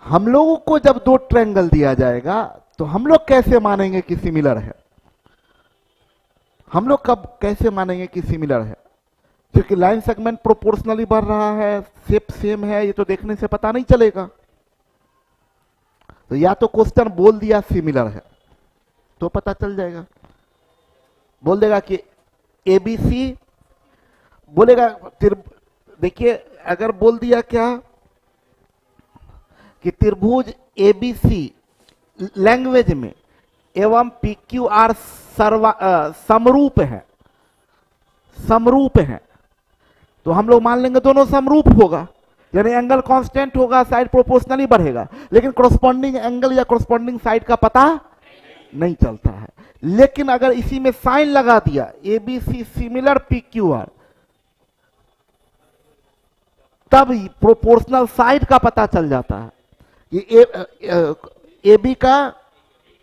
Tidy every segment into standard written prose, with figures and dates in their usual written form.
हम लोगों को जब दो ट्रायंगल दिया जाएगा तो हम लोग कैसे मानेंगे कि सिमिलर है? हम लोग कब कैसे मानेंगे कि सिमिलर है? क्योंकि लाइन सेगमेंट प्रोपोर्शनली बढ़ रहा है, शेप सेम है, ये तो देखने से पता नहीं चलेगा। तो या तो क्वेश्चन बोल दिया सिमिलर है तो पता चल जाएगा, बोल देगा कि एबीसी, बोलेगा देखिए अगर बोल दिया क्या कि त्रिभुज एबीसी लैंग्वेज में एवं पीक्यूआर समरूप है, समरूप है, तो हम लोग मान लेंगे दोनों समरूप होगा, यानी एंगल कांस्टेंट होगा, साइड प्रोपोर्शनली बढ़ेगा, लेकिन कॉरस्पॉन्डिंग एंगल या कॉरस्पॉन्डिंग साइड का पता नहीं चलता है। लेकिन अगर इसी में साइन लगा दिया एबीसी सिमिलर पीक्यूआर, तब प्रोपोर्शनल साइड का पता चल जाता है कि एबी का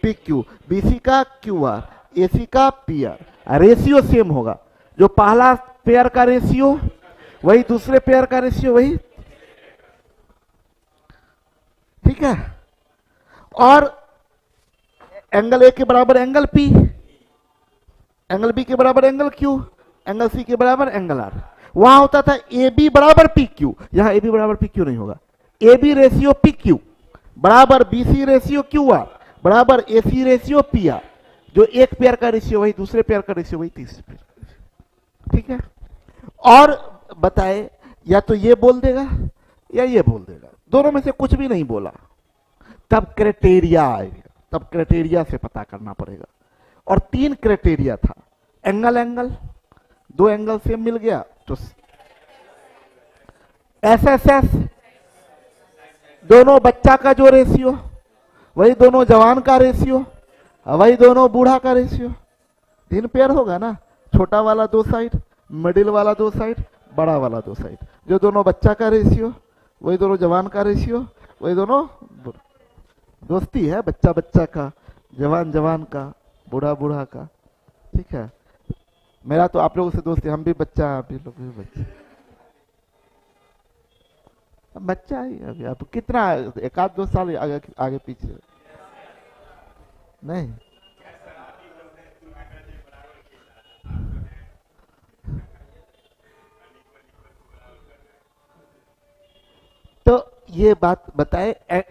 पी क्यू, बीसी का क्यू आर, एसी का पी आर, रेशियो सेम होगा। जो पहला पेयर का रेशियो वही दूसरे पेयर का रेशियो वही, ठीक है। और एंगल ए के बराबर एंगल पी, एंगल बी के बराबर एंगल क्यू, एंगल सी के बराबर एंगल आर। वहां होता था ए बी बराबर पी क्यू, यहां ए बी बराबर पी क्यू नहीं होगा। A B ratio P Q बराबर B C ratio Q R बराबर A C ratio P R. जो एक पेयर का रेशियो वही दूसरे पेयर का रेशियो वही तीसरे पेयर का रेशियो, ठीक है। और बताए या तो ये बोल देगा या ये बोल देगा, दोनों में से कुछ भी नहीं बोला, तब क्राइटेरिया आएगा, तब क्राइटेरिया से पता करना पड़ेगा। और तीन क्राइटेरिया था, एंगल एंगल, दो एंगल सेम मिल गया तो एसएसएस, दोनों बच्चा का जो रेशियो वही दोनों जवान का रेशियो, वही दोनों बूढ़ा का रेशियो। तीन पेयर होगा ना, छोटा वाला दो साइड, मिडिल वाला दो साइड, बड़ा वाला दो साइड। जो दोनों बच्चा का रेशियो वही दोनों जवान का रेशियो, वही दोनों दोस्ती है, बच्चा बच्चा का, जवान जवान का, बूढ़ा बूढ़ा का, ठीक है। मेरा तो आप लोगों से दोस्ती, हम भी बच्चा, आप भी लोग भी बच्चे, बच्चा ही अभी। आप कितना, एक आध दो साल आगे आगे पीछे नहीं। तो ये बात बताए,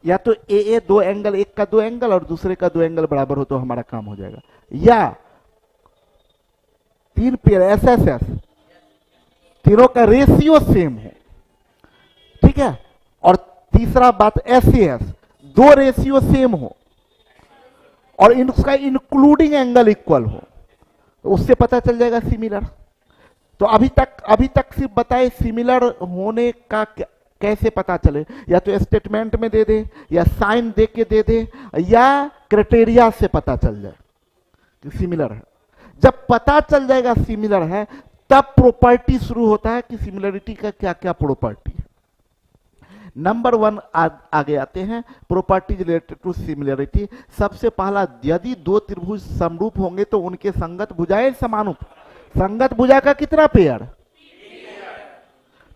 या तो ए दो एंगल, एक का दो एंगल और दूसरे का दो एंगल बराबर हो तो हमारा काम हो जाएगा, या तीन पेयर एसएसएस, तीनों का रेशियो सेम हो, ठीक है। और तीसरा बात एसएस, दो रेशियो सेम हो और इनका इंक्लूडिंग एंगल इक्वल हो, तो उससे पता चल जाएगा सिमिलर। तो अभी तक सिर्फ बताए सिमिलर होने का कैसे पता चले, या तो स्टेटमेंट में दे दे, या साइन दे के दे दे, या क्राइटेरिया से पता चल जाए कि सिमिलर है। जब पता चल जाएगा सिमिलर है, तब प्रॉपर्टी शुरू होता है कि सिमिलरिटी का क्या क्या प्रॉपर्टी है। नंबर 1 आगे आते हैं, प्रॉपर्टीज रिलेटेड टू सिमिलरिटी। सबसे पहला, यदि दो त्रिभुज समरूप होंगे तो उनके संगत भुजाएं समानुप। संगत भुजा का कितना पेयर?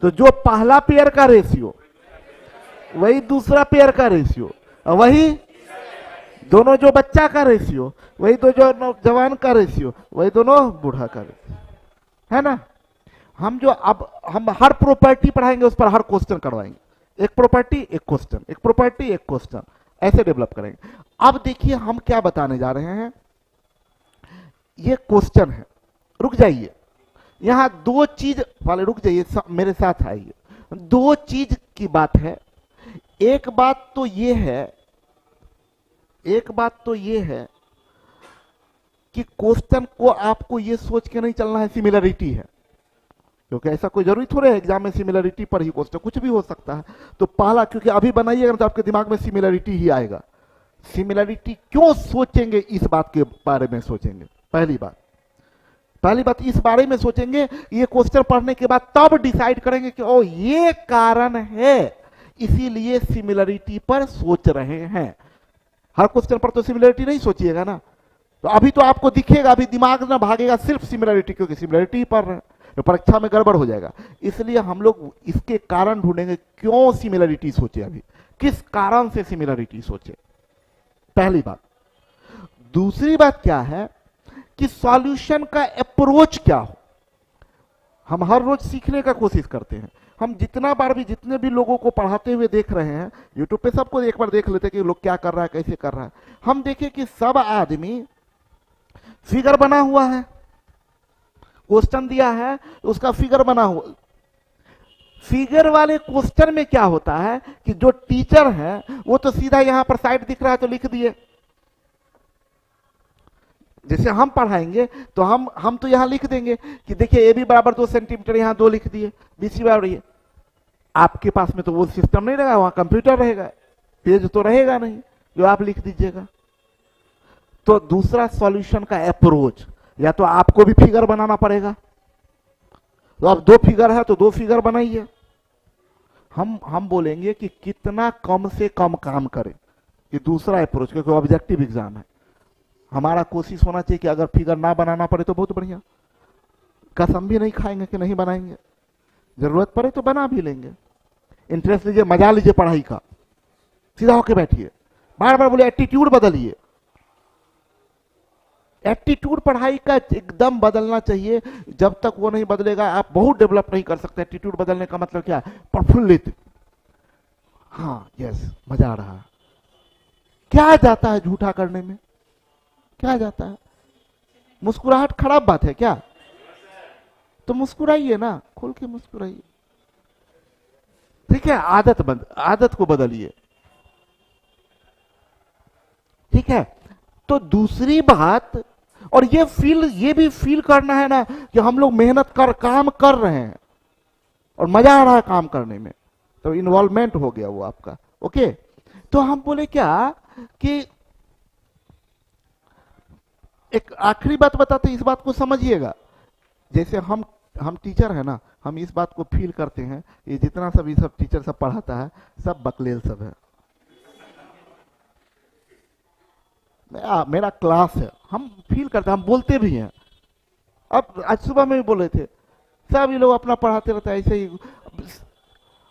तो जो पहला पेयर का रेशियो वही दूसरा पेयर का रेशियो, वही दोनों जो बच्चा का रेशियो वही दो जो जवान का रेशियो, वही दोनों बूढ़ा का रेशियो, है ना। हम हर प्रॉपर्टी पढ़ाएंगे, उस पर हर क्वेश्चन करवाएंगे, एक प्रॉपर्टी एक क्वेश्चन, एक प्रॉपर्टी एक क्वेश्चन, ऐसे डेवलप करेंगे। अब देखिए हम क्या बताने जा रहे हैं, ये क्वेश्चन है, रुक जाइए, यहां दो चीज वाले, रुक जाइए मेरे साथ आइए। दो चीज की बात है, एक बात तो ये है कि क्वेश्चन को आपको ये सोच के नहीं चलना है सिमिलरिटी है, क्योंकि ऐसा कोई जरूरी थोड़े है एग्जाम में सिमिलरिटी पर ही क्वेश्चन, कुछ भी हो सकता है। तो पहला, क्योंकि अभी बनाइएगा तो आपके दिमाग में सिमिलरिटी ही आएगा। सिमिलरिटी क्यों सोचेंगे, इस बात के बारे में सोचेंगे। पहली बात इस बारे में सोचेंगे, ये क्वेश्चन पढ़ने के बाद तब डिसाइड करेंगे कि ओ ये कारण है, इसीलिए सिमिलरिटी पर सोच रहे हैं। हर क्वेश्चन पर तो सिमिलरिटी नहीं सोचिएगा ना, तो अभी तो आपको दिखेगा, अभी दिमाग ना भागेगा सिर्फ सिमिलरिटी, क्योंकि सिमिलरिटी पढ़ रहे हैं, तो परीक्षा में गड़बड़ हो जाएगा। इसलिए हम लोग इसके कारण ढूंढेंगे, क्यों सिमिलरिटी सोचे अभी, किस कारण से सिमिलरिटी सोचे, पहली बात। दूसरी बात क्या है कि सॉल्यूशन का अप्रोच क्या हो। हम हर रोज सीखने का कोशिश करते हैं। हम जितना बार भी जितने भी लोगों को पढ़ाते हुए देख रहे हैं, यूट्यूब पे सबको एक बार देख लेते हैं कि लोग क्या कर रहा है, कैसे कर रहा है। हम देखें कि सब आदमी फिगर बना हुआ है, क्वेश्चन दिया है उसका फिगर बना हुआ। फिगर वाले क्वेश्चन में क्या होता है कि जो टीचर है वो तो सीधा यहां पर साइड दिख रहा है तो लिख दिए। जैसे हम पढ़ाएंगे तो हम तो यहां लिख देंगे कि देखिए ए बी बराबर 2 सेंटीमीटर, यहां 2 लिख दिए, बीसी बराबर ये। आपके पास में तो वो सिस्टम नहीं रहेगा, वहां कंप्यूटर रहेगा, पेज तो रहेगा नहीं जो आप लिख दीजिएगा। तो दूसरा सॉल्यूशन का अप्रोच, या तो आपको भी फिगर बनाना पड़ेगा, तो अब 2 फिगर है तो 2 फिगर बनाइए। हम बोलेंगे कि कितना कम से कम काम करें, ये दूसरा अप्रोच, क्योंकि ऑब्जेक्टिव एग्जाम है। हमारा कोशिश होना चाहिए कि अगर फिगर ना बनाना पड़े तो बहुत बढ़िया, कसम भी नहीं खाएंगे कि नहीं बनाएंगे, जरूरत पड़े तो बना भी लेंगे। इंटरेस्ट लीजिए, मजा लीजिए पढ़ाई का, सीधा होके बैठिए। बार बार बोले एटीट्यूड बदलिए, एटीट्यूड पढ़ाई का एकदम बदलना चाहिए। जब तक वो नहीं बदलेगा आप बहुत डेवलप नहीं कर सकते। एटीट्यूड बदलने का मतलब क्या है? प्रफुल्लित, हाँ यस, मजा आ रहा है। क्या जाता है झूठा करने में, क्या जाता है? मुस्कुराहट खराब बात है क्या? तो मुस्कुराइए ना, खोल के मुस्कुराइए। ठीक है, आदत को बदलिए। ठीक है, तो दूसरी बात, और ये भी फील करना है ना कि हम लोग मेहनत काम कर रहे हैं और मजा आ रहा है काम करने में, तो इन्वॉल्वमेंट हो गया वो आपका। ओके, तो हम बोले क्या कि एक आखिरी बात बताते, इस बात को समझिएगा। जैसे हम टीचर है ना, हम इस बात को फील करते हैं, ये जितना सब ये सब टीचर सब पढ़ाता है सब बकलेल सब है। मेरा क्लास है, हम फील करते हैं, हम बोलते भी हैं। अब आज सुबह में भी बोले थे, सब ये लोग अपना पढ़ाते रहते हैं ऐसे ही।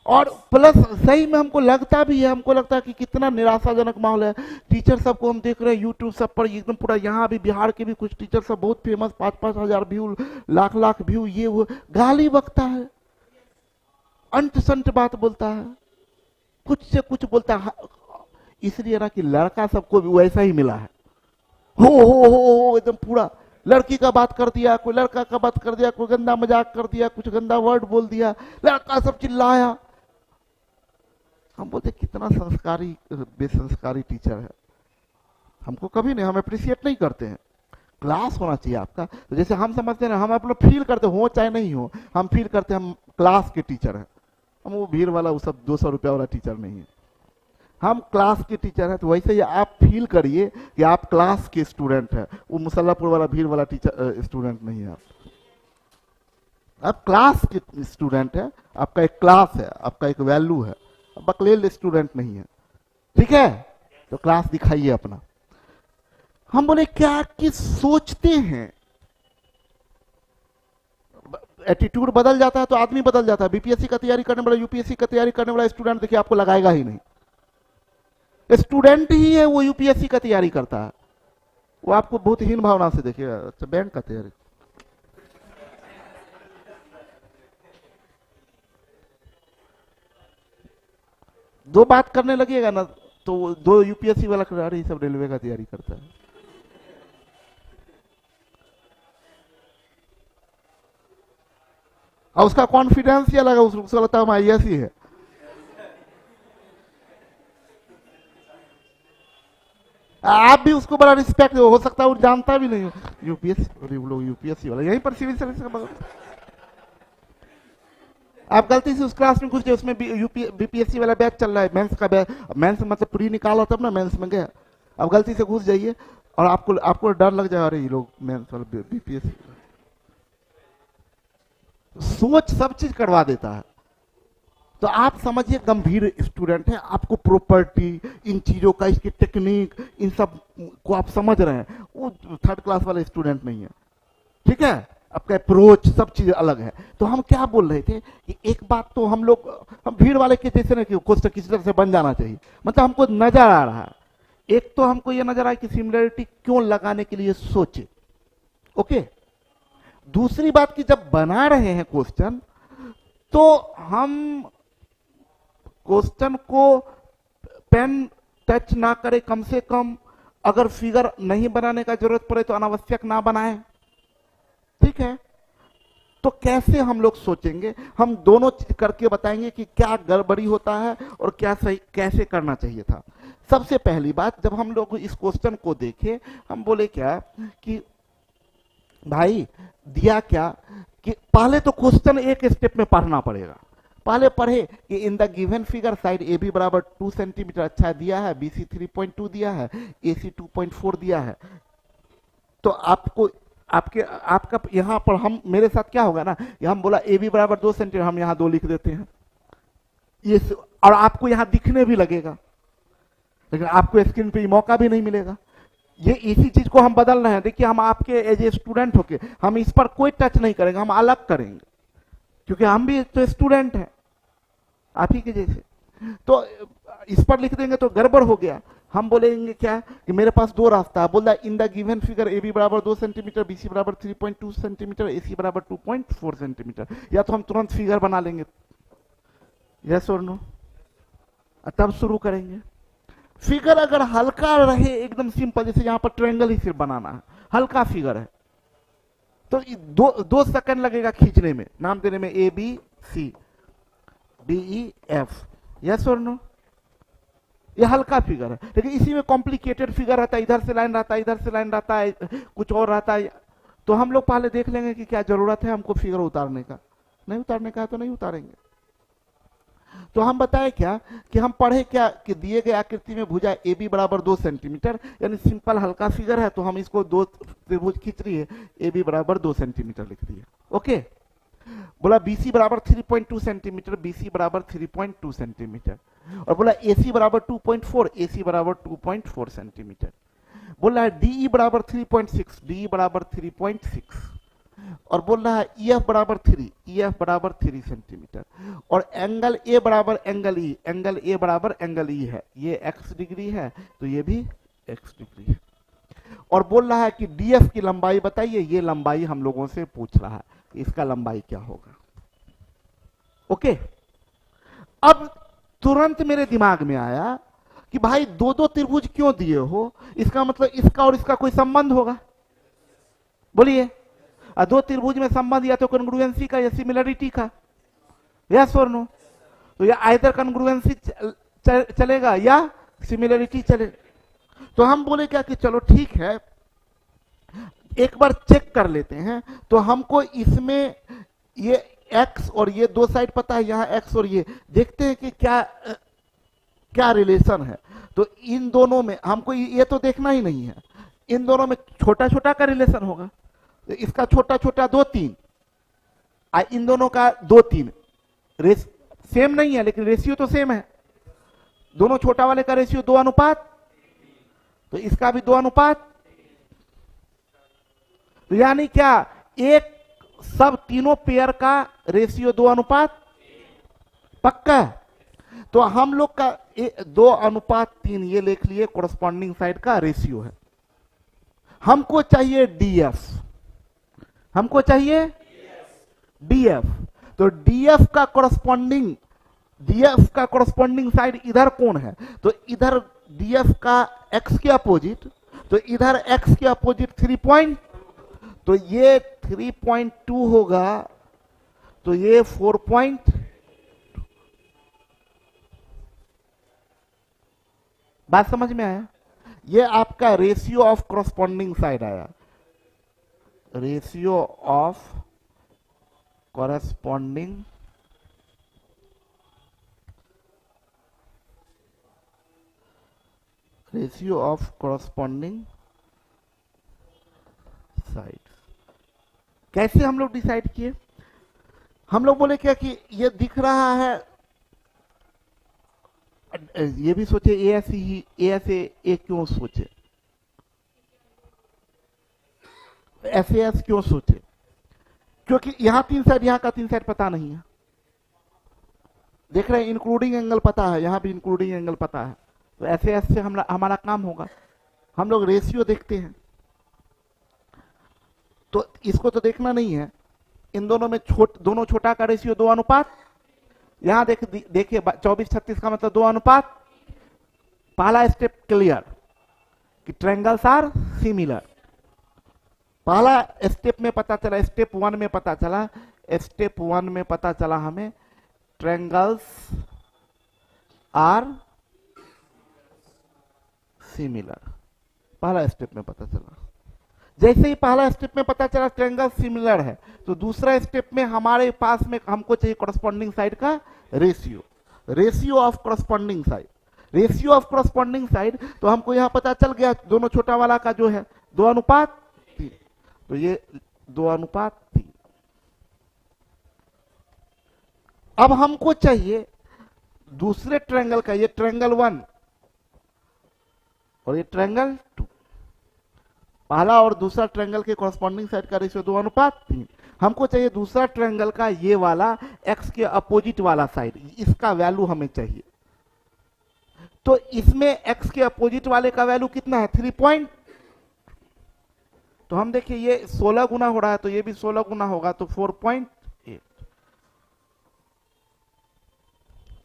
और प्लस सही में हमको लगता भी है, हमको लगता है कि कितना निराशाजनक माहौल है। टीचर सबको हम देख रहे हैं यूट्यूब सब पर एकदम पूरा, यहाँ भी बिहार के भी कुछ टीचर सब बहुत फेमस, 5-5 हजार व्यू, लाख व्यू, ये वो गाली बकता है, अंट संट बात बोलता है, कुछ से कुछ बोलता है। इसलिए ना कि लड़का सबको भी वैसा ही मिला है, हो एकदम पूरा लड़की का बात कर दिया, कोई लड़का का बात कर दिया, कोई गंदा मजाक कर दिया, कुछ गंदा वर्ड बोल दिया, लड़का सब चिल्लाया। हम बोलते कितना संस्कारी बेसंस्कारी टीचर है। हमको कभी नहीं, हम अप्रिशिएट नहीं करते हैं। क्लास होना चाहिए आपका। तो जैसे हम समझते हैं, हम अपना फील करते हो चाहे नहीं हो, हम फील करते हैं हम क्लास के टीचर हैं। हम वो भीड़ वाला, वो सब 200 रुपया वाला टीचर नहीं है, हम क्लास के टीचर हैं। तो वैसे ही आप फील करिए कि आप क्लास के स्टूडेंट हैं, वो मुसल्लापुर वाला भीड़ वाला टीचर स्टूडेंट नहीं है। आप क्लास के स्टूडेंट हैं, आपका एक क्लास है, आपका एक वैल्यू है, बकलेल स्टूडेंट नहीं है। ठीक है, तो क्लास दिखाइए अपना। हम बोले क्या कि सोचते हैं, एटीट्यूड बदल जाता है तो आदमी बदल जाता है। बीपीएससी का तैयारी करने वाला, यूपीएससी का तैयारी करने वाला स्टूडेंट देखिए आपको लगाएगा ही नहीं। स्टूडेंट ही है वो यूपीएससी का तैयारी करता है, वो आपको बहुत हीन भावना से देखिएगा। अच्छा, बैंक का तैयारी, दो बात करने लगेगा ना तो 2 यूपीएससी वाला अरे ये सब रेलवे का तैयारी करता है। और उसका कॉन्फिडेंस ये लगा, उसको लगता है हम आईएएस है। आप भी उसको बड़ा रिस्पेक्ट हो सकता है, वो जानता भी नहीं हो यूपीएससी, लोग यूपीएससी वाला यहीं पर सिविल सर्विस का। आप गलती से उस क्लास में घुस गए, उसमें बीपीएससी वाला बैच चल रहा है, मेंस का बैच, मेंस मतलब प्री निकाला तब ना मेंस में गया। अब गलती से घुस जाइए और आपको डर लग जाए, अरे ये लोग मेंस वाला बीपीएससी। सोच सब चीज करवा देता है। तो आप समझिए गंभीर स्टूडेंट है, आपको प्रॉपर्टी, इन चीजों का, इसकी टेक्निक, इन सब को आप समझ रहे हैं। वो 3rd क्लास वाले स्टूडेंट नहीं है। ठीक है, आपका अप्रोच सब चीज अलग है। तो हम क्या बोल रहे थे कि एक बात तो हम भीड़ वाले के जैसे ना कि क्वेश्चन किसी तरह से बन जाना चाहिए, मतलब हमको नजर आ रहा है, एक तो हमको ये नजर आया कि सिमिलरिटी क्यों लगाने के लिए सोचे, ओके। दूसरी बात कि जब बना रहे हैं क्वेश्चन तो हम क्वेश्चन को पेन टच ना करें, कम से कम अगर फिगर नहीं बनाने का जरूरत पड़े तो अनावश्यक ना बनाएं, ठीक है। तो कैसे हम लोग सोचेंगे, हम दोनों चीज करके बताएंगे कि क्या गड़बड़ी होता है और क्या सही कैसे करना चाहिए था। सबसे पहली बात, जब हम लोग इस क्वेश्चन को देखे, हम बोले क्या कि भाई दिया क्या कि पहले तो क्वेश्चन एक स्टेप में पढ़ना पड़ेगा। पहले पढ़े कि in the given figure side A B बराबर 2 सेंटीमीटर अच्छा दिया है, बी सी 3.2 दिया है, ए सी 2.4 दिया है। तो आपको आपका यहां पर हम मेरे साथ क्या होगा ना, हम बोला ए बी बराबर 2 सेंटीमीटर, हम यहां 2 लिख देते हैं ये, और आपको यहां दिखने भी लगेगा, लेकिन आपको स्क्रीन पे मौका भी नहीं मिलेगा। ये इसी चीज को हम बदल रहे हैं। देखिए हम आपके एज ए स्टूडेंट होके हम इस पर कोई टच नहीं करेंगे, हम अलग करेंगे, क्योंकि हम भी तो स्टूडेंट हैं आप ही के जैसे। तो इस पर लिख देंगे तो गड़बड़ हो गया। हम बोलेंगे क्या कि मेरे पास दो रास्ता है, बोल रहा in the given figure A B बराबर 2 सेंटीमीटर, बी सी बराबर 3.2 सेंटीमीटर, ए सी बराबर 2.4 सेंटीमीटर। या तो हम तुरंत फिगर बना लेंगे, यस और नो, तब शुरू करेंगे। फिगर अगर हल्का रहे, एकदम सिंपल, जैसे यहां पर ट्रायंगल ही सिर्फ बनाना है, हल्का फिगर है, तो 2 सेकंड लगेगा खींचने में, नाम देने में A B C D E F, yes और नो। ये हल्का फिगर है, लेकिन इसी में कॉम्प्लिकेटेड फिगर रहता है, इधर से लाइन रहता है, इधर से लाइन रहता है, कुछ और रहता है। तो हम लोग पहले देख लेंगे कि क्या जरूरत है हमको फिगर उतारने का, नहीं उतारने का है तो नहीं उतारेंगे। तो हम बताए क्या कि हम पढ़े क्या कि दिए गए आकृति में भुजा ए बी बराबर 2 सेंटीमीटर, यानी सिंपल हल्का फिगर है, तो हम इसको 2 त्रिभुज खींच रही है, ए बी बराबर 2 सेंटीमीटर लिख दिए, ओके। बोला बीसी बराबर 3.2 सेंटीमीटर, बीसी बराबर 3.2 सेंटीमीटर, और बोला एसी बराबर 2.4, एसी बराबर 2.4 सेंटीमीटर। बोला डीई बराबर 3.6, डीई बराबर 3.6, और बोल रहा है EF बराबर 3, EF बराबर 3 सेंटीमीटर, और एंगल ए बराबर एंगल ई, एंगल ए बराबर एंगल ई है, ये x डिग्री है तो ये भी x डिग्री है। और बोल रहा है कि DF की लंबाई बताइए, ये लंबाई हम लोगों से पूछ रहा है, इसका लंबाई क्या होगा, ओके। अब तुरंत मेरे दिमाग में आया कि भाई 2-2 त्रिभुज क्यों दिए हो, इसका मतलब इसका और इसका कोई संबंध होगा, बोलिए। 2 त्रिभुज में संबंध या तो कॉन्ग्रुएंसी का या सिमिलरिटी का, यस और नो। तो या आइदर कॉन्ग्रुएंसी चलेगा या सिमिलरिटी चलेगा। तो हम बोले क्या कि चलो ठीक है, एक बार चेक कर लेते हैं। तो हमको इसमें ये x और ये 2 साइड पता है, यहाँ x और ये देखते हैं कि क्या रिलेशन है। तो इन दोनों में हमको ये तो देखना ही नहीं है, इन दोनों में छोटा छोटा का रिलेशन होगा। तो इसका छोटा छोटा 2 3, इन दोनों का 2 3, सेम नहीं है लेकिन रेशियो तो सेम है। दोनों छोटा वाले का रेशियो 2 अनुपात, तो इसका भी 2 अनुपात। तो यानी क्या, एक सब तीनों पेयर का रेशियो 2 अनुपात पक्का। तो हम लोग का 2 अनुपात 3 ये लिख लिए, कोरस्पॉन्डिंग साइड का रेशियो है। हमको चाहिए डीएफ, हमको चाहिए डीएफ। तो डीएफ का कोरस्पॉन्डिंग साइड इधर कौन है, तो इधर डीएफ का एक्स के अपोजिट, तो इधर एक्स के अपोजिट 3 तो ये 3.2 होगा, तो ये 4. बात समझ में आया। ये आपका रेशियो ऑफ कोरस्पॉन्डिंग साइड आया, रेशियो ऑफ कोरस्पॉन्डिंग साइड। कैसे हम लोग डिसाइड किए, हम लोग बोले क्या कि ये दिख रहा है, ये भी सोचे ए ऐसे ही, ए ऐसे ए क्यों सोचे, ऐसे क्यों सोचे, क्योंकि यहां 3 साइड, यहां का 3 साइड पता नहीं है। देख रहे हैं, इंक्लूडिंग एंगल पता है, यहां भी इंक्लूडिंग एंगल पता है। तो ऐसे ऐसे हमारा काम होगा। हम लोग रेशियो देखते हैं, तो इसको तो देखना नहीं है। इन दोनों में दोनों छोटा का रेशियो 2 अनुपात। यहां देखिए 24-36 का मतलब 2 अनुपात। पहला स्टेप क्लियर कि ट्रायंगल्स आर सिमिलर। पहला स्टेप में पता चला, स्टेप 1 में पता चला, स्टेप 1 में पता चला हमें ट्रायंगल्स आर सिमिलर। पहला स्टेप में पता चला। जैसे ही पहला स्टेप में पता चला ट्रायंगल सिमिलर है, तो दूसरा स्टेप में हमारे पास में हमको चाहिए कॉरस्पॉन्डिंग साइड का ratio, ratio of corresponding side. Ratio of corresponding side तो हमको यहां पता चल गया, दोनों छोटा वाला का जो है 2 अनुपात 3, तो ये 2 अनुपात 3। अब हमको चाहिए दूसरे ट्रायंगल का, ये ट्रायंगल 1 और ये ट्रायंगल 2। पहला और दूसरा ट्रायंगल के कॉरस्पॉन्डिंग साइड का रेशियो 2 अनुपात 3। हमको चाहिए दूसरा ट्रायंगल का ये वाला एक्स के अपोजिट वाला साइड, इसका वैल्यू हमें चाहिए। तो इसमें एक्स के अपोजिट वाले का वैल्यू कितना है? 3 पॉइंट। तो हम देखिए ये 16 गुना हो रहा है, तो ये भी 16 गुना होगा, तो 4.8।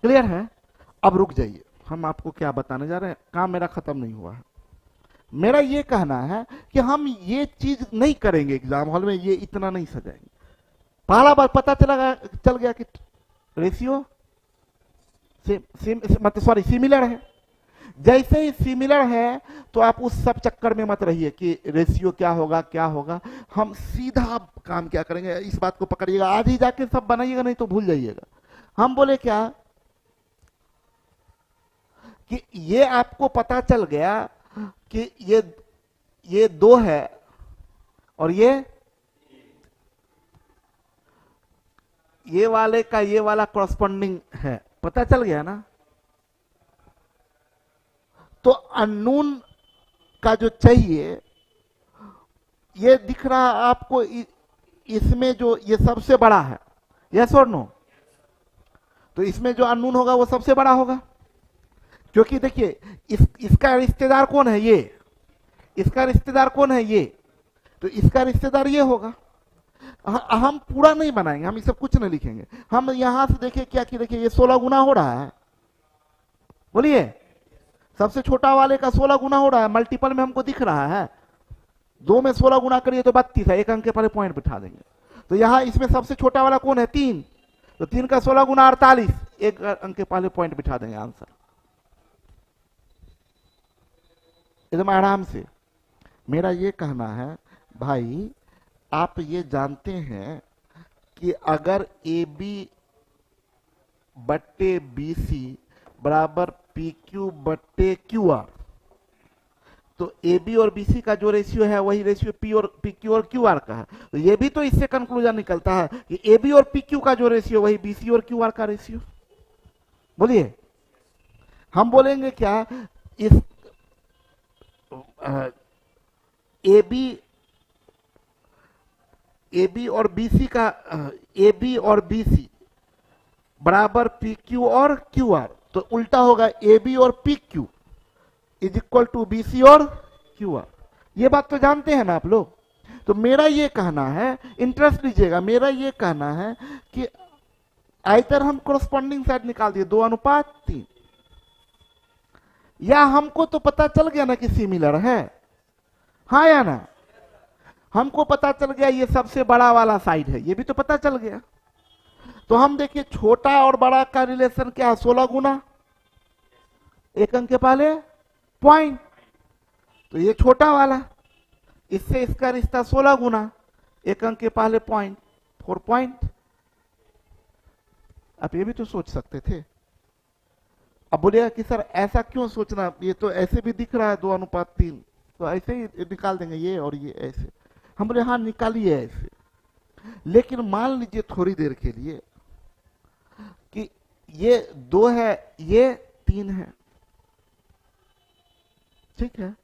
क्लियर है? अब रुक जाइए, हम आपको क्या बताने जा रहे हैं, काम मेरा खत्म नहीं हुआ है। मेरा ये कहना है कि हम ये चीज नहीं करेंगे एग्जाम हॉल में, ये इतना नहीं सजाएंगे। पहला बार पता चल गया कि रेशियो मतलब सॉरी सिमिलर है। जैसे ही सिमिलर है तो आप उस सब चक्कर में मत रहिए कि रेशियो क्या होगा क्या होगा। हम सीधा काम क्या करेंगे, इस बात को पकड़िएगा, आज ही जाके सब बनाइएगा, नहीं तो भूल जाइएगा। हम बोले क्या कि ये आपको पता चल गया कि ये 2 है और ये वाले का ये वाला कॉरस्पॉन्डिंग है, पता चल गया ना। तो अननोन का जो चाहिए, ये दिख रहा आपको इसमें जो ये सबसे बड़ा है, यस और नो। तो इसमें जो अननोन होगा वो सबसे बड़ा होगा, क्योंकि देखिए इसका रिश्तेदार कौन है? ये। इसका रिश्तेदार कौन है? ये। तो इसका रिश्तेदार ये होगा। हम पूरा नहीं बनाएंगे, हम ये सब कुछ नहीं लिखेंगे। हम यहां से देखिए क्या कि देखिए ये 16 गुना हो रहा है, बोलिए। सबसे छोटा वाले का 16 गुना हो रहा है, मल्टीपल में हमको दिख रहा है। 2 में 16 गुना करिए तो 32 है, एक अंक के पहले पॉइंट बिठा देंगे। तो यहाँ इसमें सबसे छोटा वाला कौन है? 3। तो 3 का 16 गुना 48, एक अंक के पहले पॉइंट बिठा देंगे, आंसर एकदम आराम से। मेरा ये कहना है भाई, आप ये जानते हैं कि अगर ए बी बट्टे बी सी बराबर पी क्यू बट्टे क्यू आर, तो ए बी और बी सी का जो रेशियो है वही रेशियो पी क्यू और क्यू आर का है। तो ये भी तो इससे कंक्लूजन निकलता है कि ए बी और पी क्यू का जो रेशियो वही बी सी और क्यू आर का रेशियो। बोलिए, हम बोलेंगे क्या, इस ए बी और बी सी का, ए बी और बी सी बराबर पी क्यू और क्यू आर, तो उल्टा होगा ए बी और P Q is equal to B C और क्यू आर। ये बात तो जानते हैं ना आप लोग। तो मेरा ये कहना है, इंटरेस्ट लीजिएगा, मेरा ये कहना है कि आइदर हम कोरस्पॉन्डिंग साइड निकाल दिए 2 अनुपात 3, या हमको तो पता चल गया ना कि सिमिलर है, हाँ या ना। हमको पता चल गया ये सबसे बड़ा वाला साइड है, ये भी तो पता चल गया। तो हम देखिए छोटा और बड़ा का रिलेशन क्या है? 16 गुना, एक अंक के पहले पॉइंट, तो ये छोटा वाला, इससे इसका रिश्ता 16 गुना, एक अंक के पहले पॉइंट, 4 पॉइंट। आप ये भी तो सोच सकते थे। अब बोलिएगा कि सर ऐसा क्यों सोचना, ये तो ऐसे भी दिख रहा है 2 अनुपात 3, तो ऐसे ही निकाल देंगे ये और ये ऐसे। हम बोले हाँ निकालिए ऐसे, लेकिन मान लीजिए थोड़ी देर के लिए कि ये 2 है, ये 3 है, ठीक है।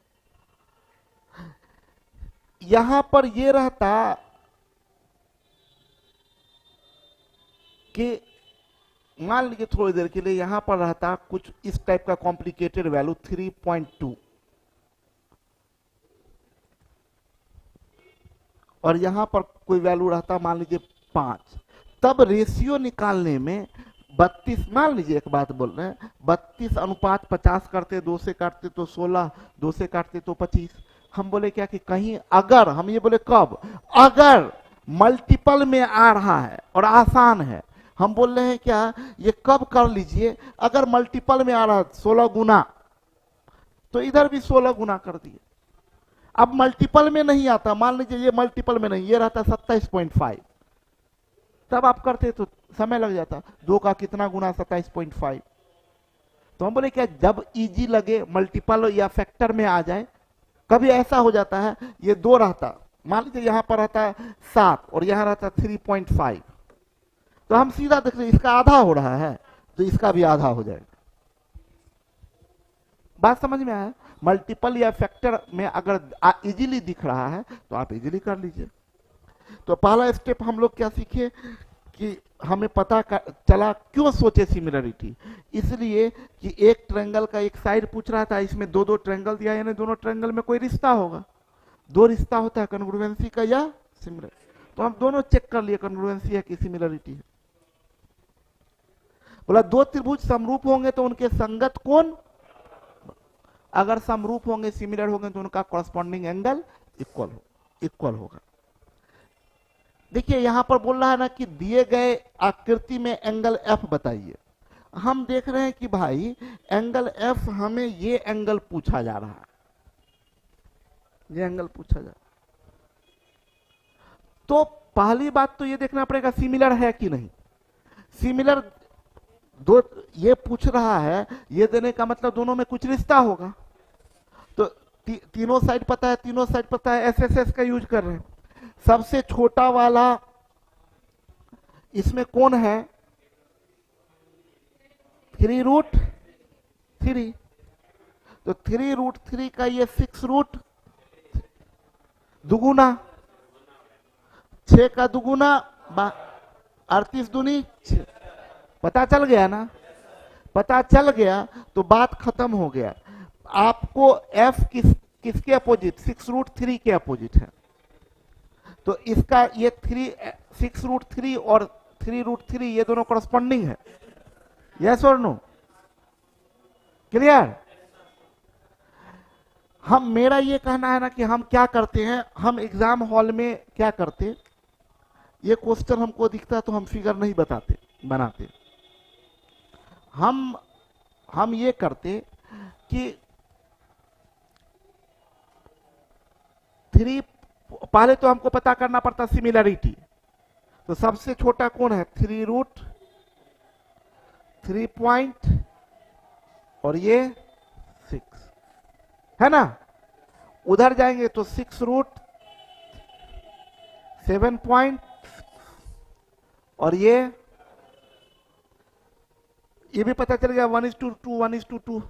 यहां पर ये रहता कि मान लीजिए थोड़ी देर के लिए यहां पर रहता कुछ इस टाइप का कॉम्प्लिकेटेड वैल्यू 3.2 और यहां पर कोई वैल्यू रहता मान लीजिए 5, तब रेशियो निकालने में 32, मान लीजिए एक बात बोल रहे हैं 32:50 करते, 2 से काटते तो 16, 2 से काटते तो 25। हम बोले क्या कि कहीं अगर हम ये बोले कब, अगर मल्टीपल में आ रहा है और आसान है, हम बोल रहे हैं क्या ये कब कर लीजिए, अगर मल्टीपल में आ रहा है 16 गुना तो इधर भी 16 गुना कर दिए। अब मल्टीपल में नहीं आता, मान लीजिए ये मल्टीपल में नहीं, ये रहता 27.5, तब आप करते तो समय लग जाता, 2 का कितना गुना 27.5। तो हम बोले क्या जब इजी लगे मल्टीपल या फैक्टर में आ जाए, कभी ऐसा हो जाता है ये 2 रहता, मान लीजिए यहां पर रहता 7 और यहां रहता 3.5, तो हम सीधा देख रहे इसका आधा हो रहा है तो इसका भी आधा हो जाएगा। बात समझ में आया? मल्टीपल या फैक्टर में अगर इजीली दिख रहा है तो आप इजीली कर लीजिए। तो पहला स्टेप हम लोग क्या सीखे कि हमें पता चला क्यों सोचे सिमिलरिटी, इसलिए कि एक ट्रायंगल का एक साइड पूछ रहा था, इसमें 2 ट्रायंगल दिया, यानी दोनों ट्रायंगल में कोई रिश्ता होगा, 2 रिश्ता होता है कॉन्ग्रुएंसी का या सिमिलरिटी, तो हम दोनों चेक कर लिए कॉन्ग्रुएंसी है कि सिमिलरिटी है। बोला 2 त्रिभुज समरूप होंगे तो उनके संगत कोण, अगर समरूप होंगे सिमिलर होंगे तो उनका कॉरस्पॉन्डिंग एंगल इक्वल होगा। देखिए यहां पर बोल रहा है ना कि दिए गए आकृति में एंगल एफ बताइए। हम देख रहे हैं कि भाई एंगल एफ हमें ये एंगल पूछा जा रहा है, ये एंगल पूछा जा रहा है, तो पहली बात तो ये देखना पड़ेगा सिमिलर है कि नहीं। सिमिलर 2 ये पूछ रहा है, ये देने का मतलब दोनों में कुछ रिश्ता होगा, तो तीनों साइड पता है, तीनों साइड पता है, एसएसएस का यूज कर रहे हैं। सबसे छोटा वाला इसमें कौन है 3√3, तो 3√3 का ये 6 दुगुना, 6 का दुगुना 38 दूनी 6, पता चल गया ना, पता चल गया तो बात खत्म हो गया। आपको f किसके अपोजिट, 6√3 के अपोजिट है, तो इसका ये 6√3 और 3√3 ये दोनों कॉरस्पॉन्डिंग है, यस और नो, क्लियर। हम मेरा ये कहना है ना कि हम क्या करते हैं, हम एग्जाम हॉल में क्या करते, ये क्वेश्चन हमको दिखता तो हम फिगर नहीं बनाते, हम ये करते कि 3, पहले तो हमको पता करना पड़ता सिमिलरिटी, तो सबसे छोटा कौन है 3√3 पॉइंट और ये 6 है ना, उधर जाएंगे तो 6√7 पॉइंट और ये भी पता चल गया 1:2 1:2,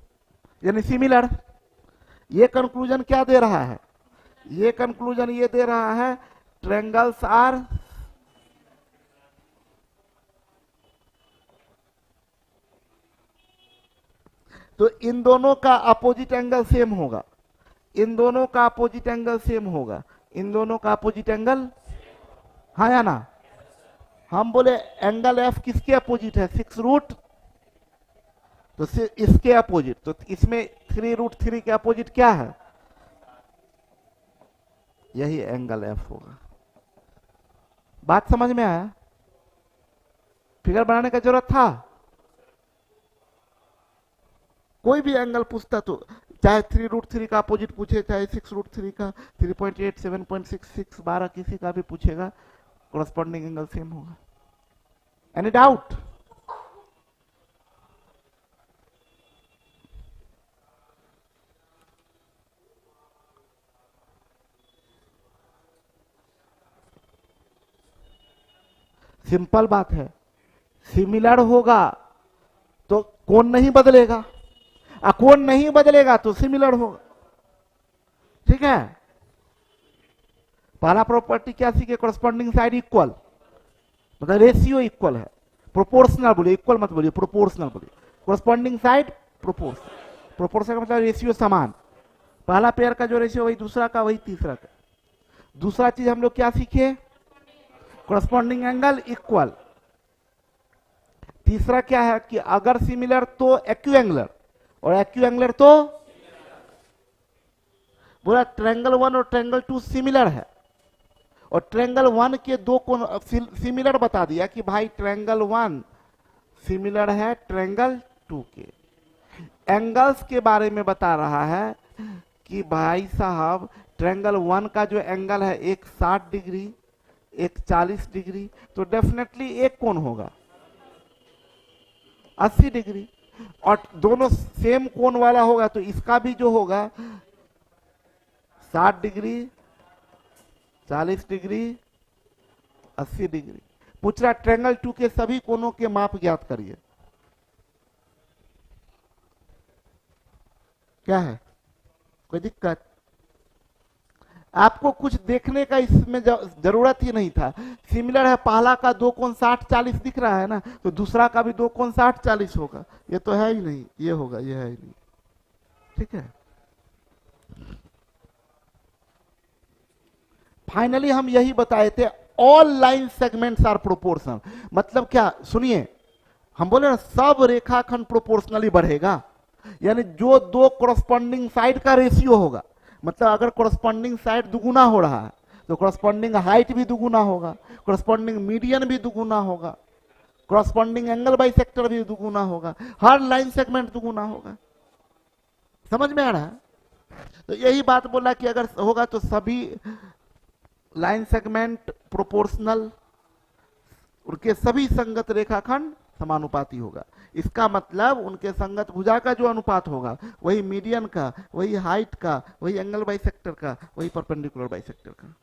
यानी सिमिलर। ये कंक्लूजन क्या दे रहा है, ये कंक्लूजन ये दे रहा है ट्रायंगल्स आर तो इन दोनों का अपोजिट एंगल सेम होगा, इन दोनों का अपोजिट एंगल सेम होगा, इन दोनों का अपोजिट एंगल, हाँ या ना। हम बोले एंगल एफ किसके अपोजिट है 6 तो इसके अपोजिट, तो इसमें 3√3 के अपोजिट क्या है, यही एंगल एफ होगा। बात समझ में आया? फिगर बनाने का जरूरत था? कोई भी एंगल पूछता तो चाहे 3√3 का अपोजिट पूछे, चाहे 6√3 का, 3.8, 7.66, 12 किसी का भी पूछेगा, कॉरस्पॉन्डिंग एंगल सेम होगा। Any doubt? सिंपल बात है, सिमिलर होगा तो कोण नहीं बदलेगा, कोण नहीं बदलेगा तो सिमिलर होगा, ठीक है। पहला प्रॉपर्टी क्या सीखे, कॉरस्पॉन्डिंग साइड इक्वल, मतलब रेशियो इक्वल है, प्रोपोर्शनल बोलिए, इक्वल मत बोलिए, प्रोपोर्शनल बोलिए। Corresponding side proportional. प्रोपोर्शनल का मतलब रेशियो समान, पहला पेयर का जो रेशियो वही दूसरा का, वही तीसरा का। दूसरा चीज हम लोग क्या सीखे, कोरस्पॉन्डिंग एंगल इक्वल। तीसरा क्या है कि अगर सिमिलर तो एक्यू एंगलर, और एक्यू एंगलर तो बोला ट्रायंगल 1 और ट्रायंगल 2 सिमिलर है, और ट्रायंगल 1 के दो कोण सिमिलर बता दिया कि भाई ट्रायंगल 1 सिमिलर है ट्रायंगल 2 के। एंगल्स के बारे में बता रहा है कि भाई साहब ट्रायंगल 1 का जो एंगल है एक 60 डिग्री, एक 40 डिग्री, तो डेफिनेटली एक कोण होगा 80 डिग्री, और दोनों सेम कोण वाला होगा तो इसका भी जो होगा 60 डिग्री, 40 डिग्री, 80 डिग्री। पूछ रहा ट्रायंगल 2 के सभी कोणों के माप ज्ञात करिए। क्या है, कोई दिक्कत? आपको कुछ देखने का इसमें जरूरत ही नहीं था। सिमिलर है, पहला का दो कोण 60-40 दिख रहा है ना, तो दूसरा का भी दो कोण 60-40 होगा। ये तो है ही नहीं, ये होगा, ये है ही नहीं। ठीक है, फाइनली हम यही बताए थे, all line segments are proportional. मतलब क्या, सुनिए, हम बोले ना सब रेखाखंड प्रोपोर्शनली बढ़ेगा, यानी जो दो कोरस्पॉन्डिंग साइड का रेशियो होगा, मतलब अगर कोरस्पॉन्डिंग साइड दुगुना हो रहा है तो कोरस्पॉन्डिंग हाइट भी दुगुना होगा, कोरस्पॉन्डिंग मीडियन भी दुगुना होगा, कोरस्पॉन्डिंग एंगल बाइसेक्टर भी दुगुना होगा, हर लाइन सेगमेंट दुगुना होगा। समझ में आ रहा है? तो यही बात बोला कि अगर होगा तो सभी लाइन सेगमेंट प्रोपोर्शनल, उनके सभी संगत रेखाखंड समानुपाती होगा। इसका मतलब उनके संगत भुजा का जो अनुपात होगा वही मीडियन का, वही हाइट का, वही एंगल बाइसेक्टर का, वही परपेंडिकुलर बाइसेक्टर का।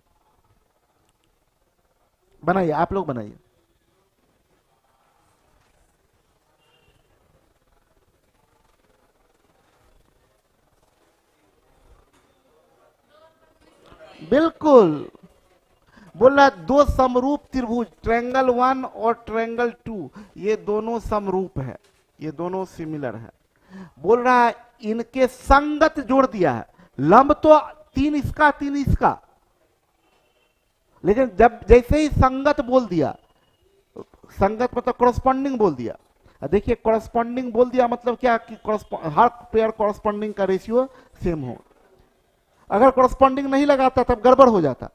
बनाइए, आप लोग बनाइए। बिल्कुल, बोला दो समरूप त्रिभुज ट्रायंगल 1 और ट्रायंगल 2, ये दोनों समरूप है, ये दोनों सिमिलर है। बोल रहा है इनके संगत जोड़ दिया है, लंब तो 3 इसका 3 इसका, लेकिन जब जैसे ही संगत बोल दिया, संगत मतलब कॉरस्पॉन्डिंग बोल दिया। देखिए कॉरस्पॉन्डिंग बोल दिया मतलब क्या कि हर पेयर कॉरस्पॉन्डिंग का रेशियो सेम हो। अगर कॉरस्पॉन्डिंग नहीं लगाता तब गड़बड़ हो जाता।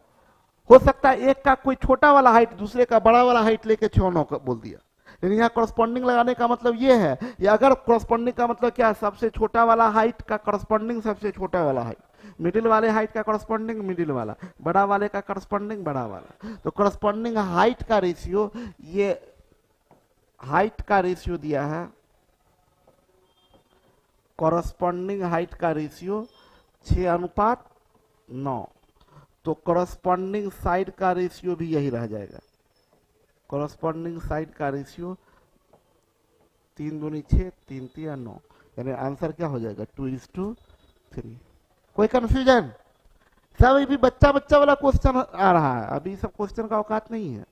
हो सकता है एक का कोई छोटा वाला हाइट दूसरे का बड़ा वाला हाइट लेके 6-9 बोल दिया, लेकिन यहाँ कॉरस्पॉन्डिंग लगाने का मतलब ये है, या अगर कॉरस्पॉन्डिंग का मतलब क्या, सबसे छोटा वाला हाइट का कॉरस्पॉन्डिंग सबसे छोटा वाला हाइट, मिडिल वाले हाइट का कॉरस्पॉन्डिंग मिडिल वाला, बड़ा वाले का कॉरस्पॉन्डिंग बड़ा वाला। तो कॉरस्पॉन्डिंग हाइट का रेशियो, ये हाइट का रेशियो दिया है, कॉरस्पॉन्डिंग हाइट का रेशियो 6:9, तो कॉरस्पॉन्डिंग साइड का रेशियो भी यही रह जाएगा। कॉरस्पॉन्डिंग साइड का रेशियो 3 दूनी 6, 3 3 9, यानी आंसर क्या हो जाएगा 2:3। कोई कंफ्यूजन? सब अभी बच्चा बच्चा वाला क्वेश्चन आ रहा है, अभी सब क्वेश्चन का औकात नहीं है।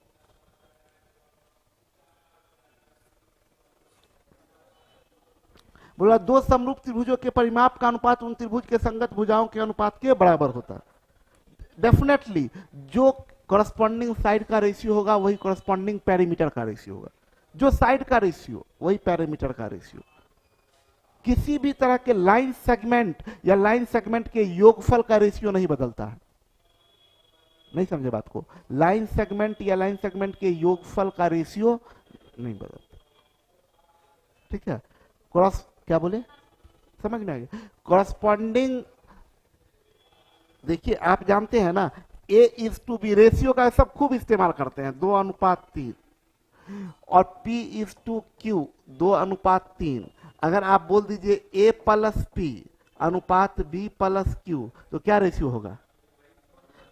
बोला दो समरूप त्रिभुजों के परिमाप का अनुपात उन त्रिभुज के संगत भुजाओं के अनुपात के बराबर होता है। डेफिनेटली जो कॉरस्पॉन्डिंग साइड का रेशियो होगा वही कॉरस्पॉन्डिंग पेरीमीटर का रेशियो होगा, जो साइड का रेशियो वही पेरीमीटर का रेशियो। किसी भी तरह के लाइन सेगमेंट या लाइन सेगमेंट के योगफल का रेशियो नहीं बदलता है। नहीं समझे बात को? लाइन सेगमेंट या लाइन सेगमेंट के योगफल का रेशियो नहीं बदलता। ठीक है, क्रॉस क्या बोले, समझ में आ गया? कॉरस्पॉन्डिंग, देखिए आप जानते हैं ना A:B रेशियो का सब खूब इस्तेमाल करते हैं, 2:3, और P:Q 2:3। अगर आप बोल दीजिए A+P अनुपात B+Q तो क्या रेशियो होगा?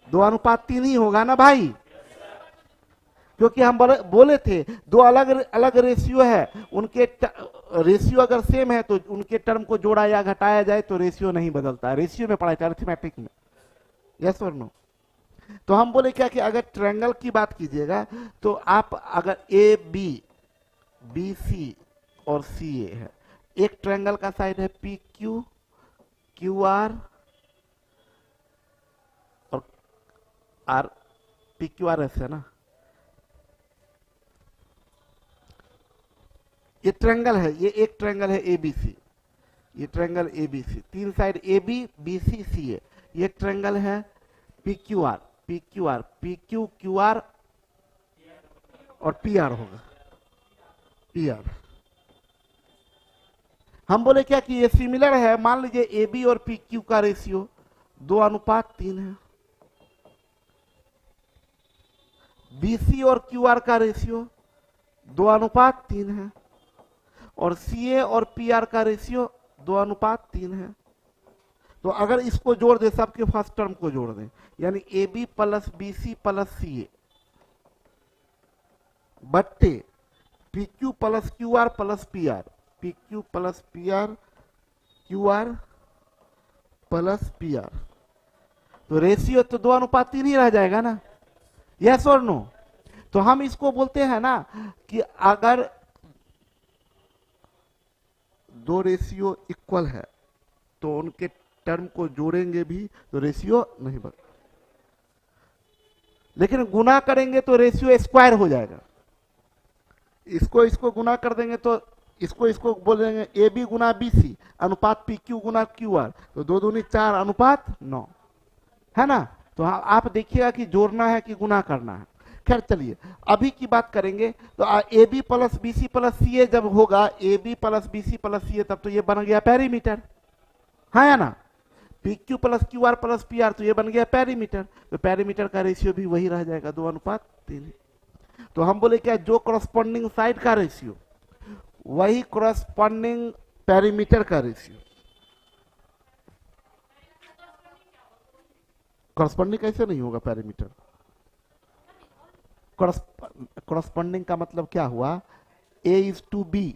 2:3 ही होगा ना भाई, क्योंकि हम बोले थे दो अलग अलग रेशियो है, उनके रेशियो अगर सेम है तो उनके टर्म को जोड़ा या घटाया जाए तो रेशियो नहीं बदलता। रेशियो में पढ़ा था अरिथमेटिक में, यस और नो। तो हम बोले क्या कि अगर ट्रायंगल की बात कीजिएगा तो आप अगर AB बी सी और सी ए है। एक ट्रायंगल का साइड है पी क्यू, क्यू आर और आर, पी क्यू आर ऐसे है ना। ये ट्रायंगल है, ये एक ट्रायंगल है एबीसी, ये ट्रायंगल एबीसी, तीन side A B B C C A. ये ट्रायंगल है P Q R, P Q R, P Q Q R और पी आर होगा, पी आर। हम बोले क्या कि ये सिमिलर है। मान लीजिए ए बी और पी क्यू का रेशियो 2:3 है, बी सी और क्यू आर का रेशियो 2:3 है, और सी ए और पी आर का रेशियो 2:3 है। तो अगर इसको जोड़ दे, सबके फर्स्ट टर्म को जोड़ दें, यानी A B plus B C plus C A बट्टे P Q plus Q R plus P R, P Q plus P R, Q R plus P R, तो रेशियो तो 2:3 ही रह जाएगा ना, यस और नो। तो हम इसको बोलते हैं ना कि अगर दो रेशियो इक्वल है तो उनके टर्म को जोड़ेंगे भी तो रेशियो नहीं बदल, लेकिन गुना करेंगे तो रेशियो स्क्वायर हो जाएगा। इसको इसको गुना कर देंगे तो इसको इसको बोल देंगे A B Guna B C अनुपात पी क्यू गुना क्यू आर, तो 2 दूनी 4 अनुपात 9 है ना। तो आप देखिएगा कि जोड़ना है कि गुना करना है। खैर चलिए अभी की बात करेंगे। तो A B plus B C plus C A जब होगा, A B plus B C plus C A, तब तो ये बन गया पेरीमीटर, हाँ या ना। P Q plus Q R plus P R, तो ये बन गया पेरीमीटर। तो पेरीमीटर का रेशियो भी वही रह जाएगा 2:3। तो हम बोले क्या, जो करस्पॉन्डिंग साइड का रेशियो वही करस्पॉन्डिंग पेरीमीटर का रेशियो। करस्पॉन्डिंग कैसे नहीं होगा पेरीमीटर? करस्पॉन्डिंग का मतलब क्या हुआ, ए इज टू बी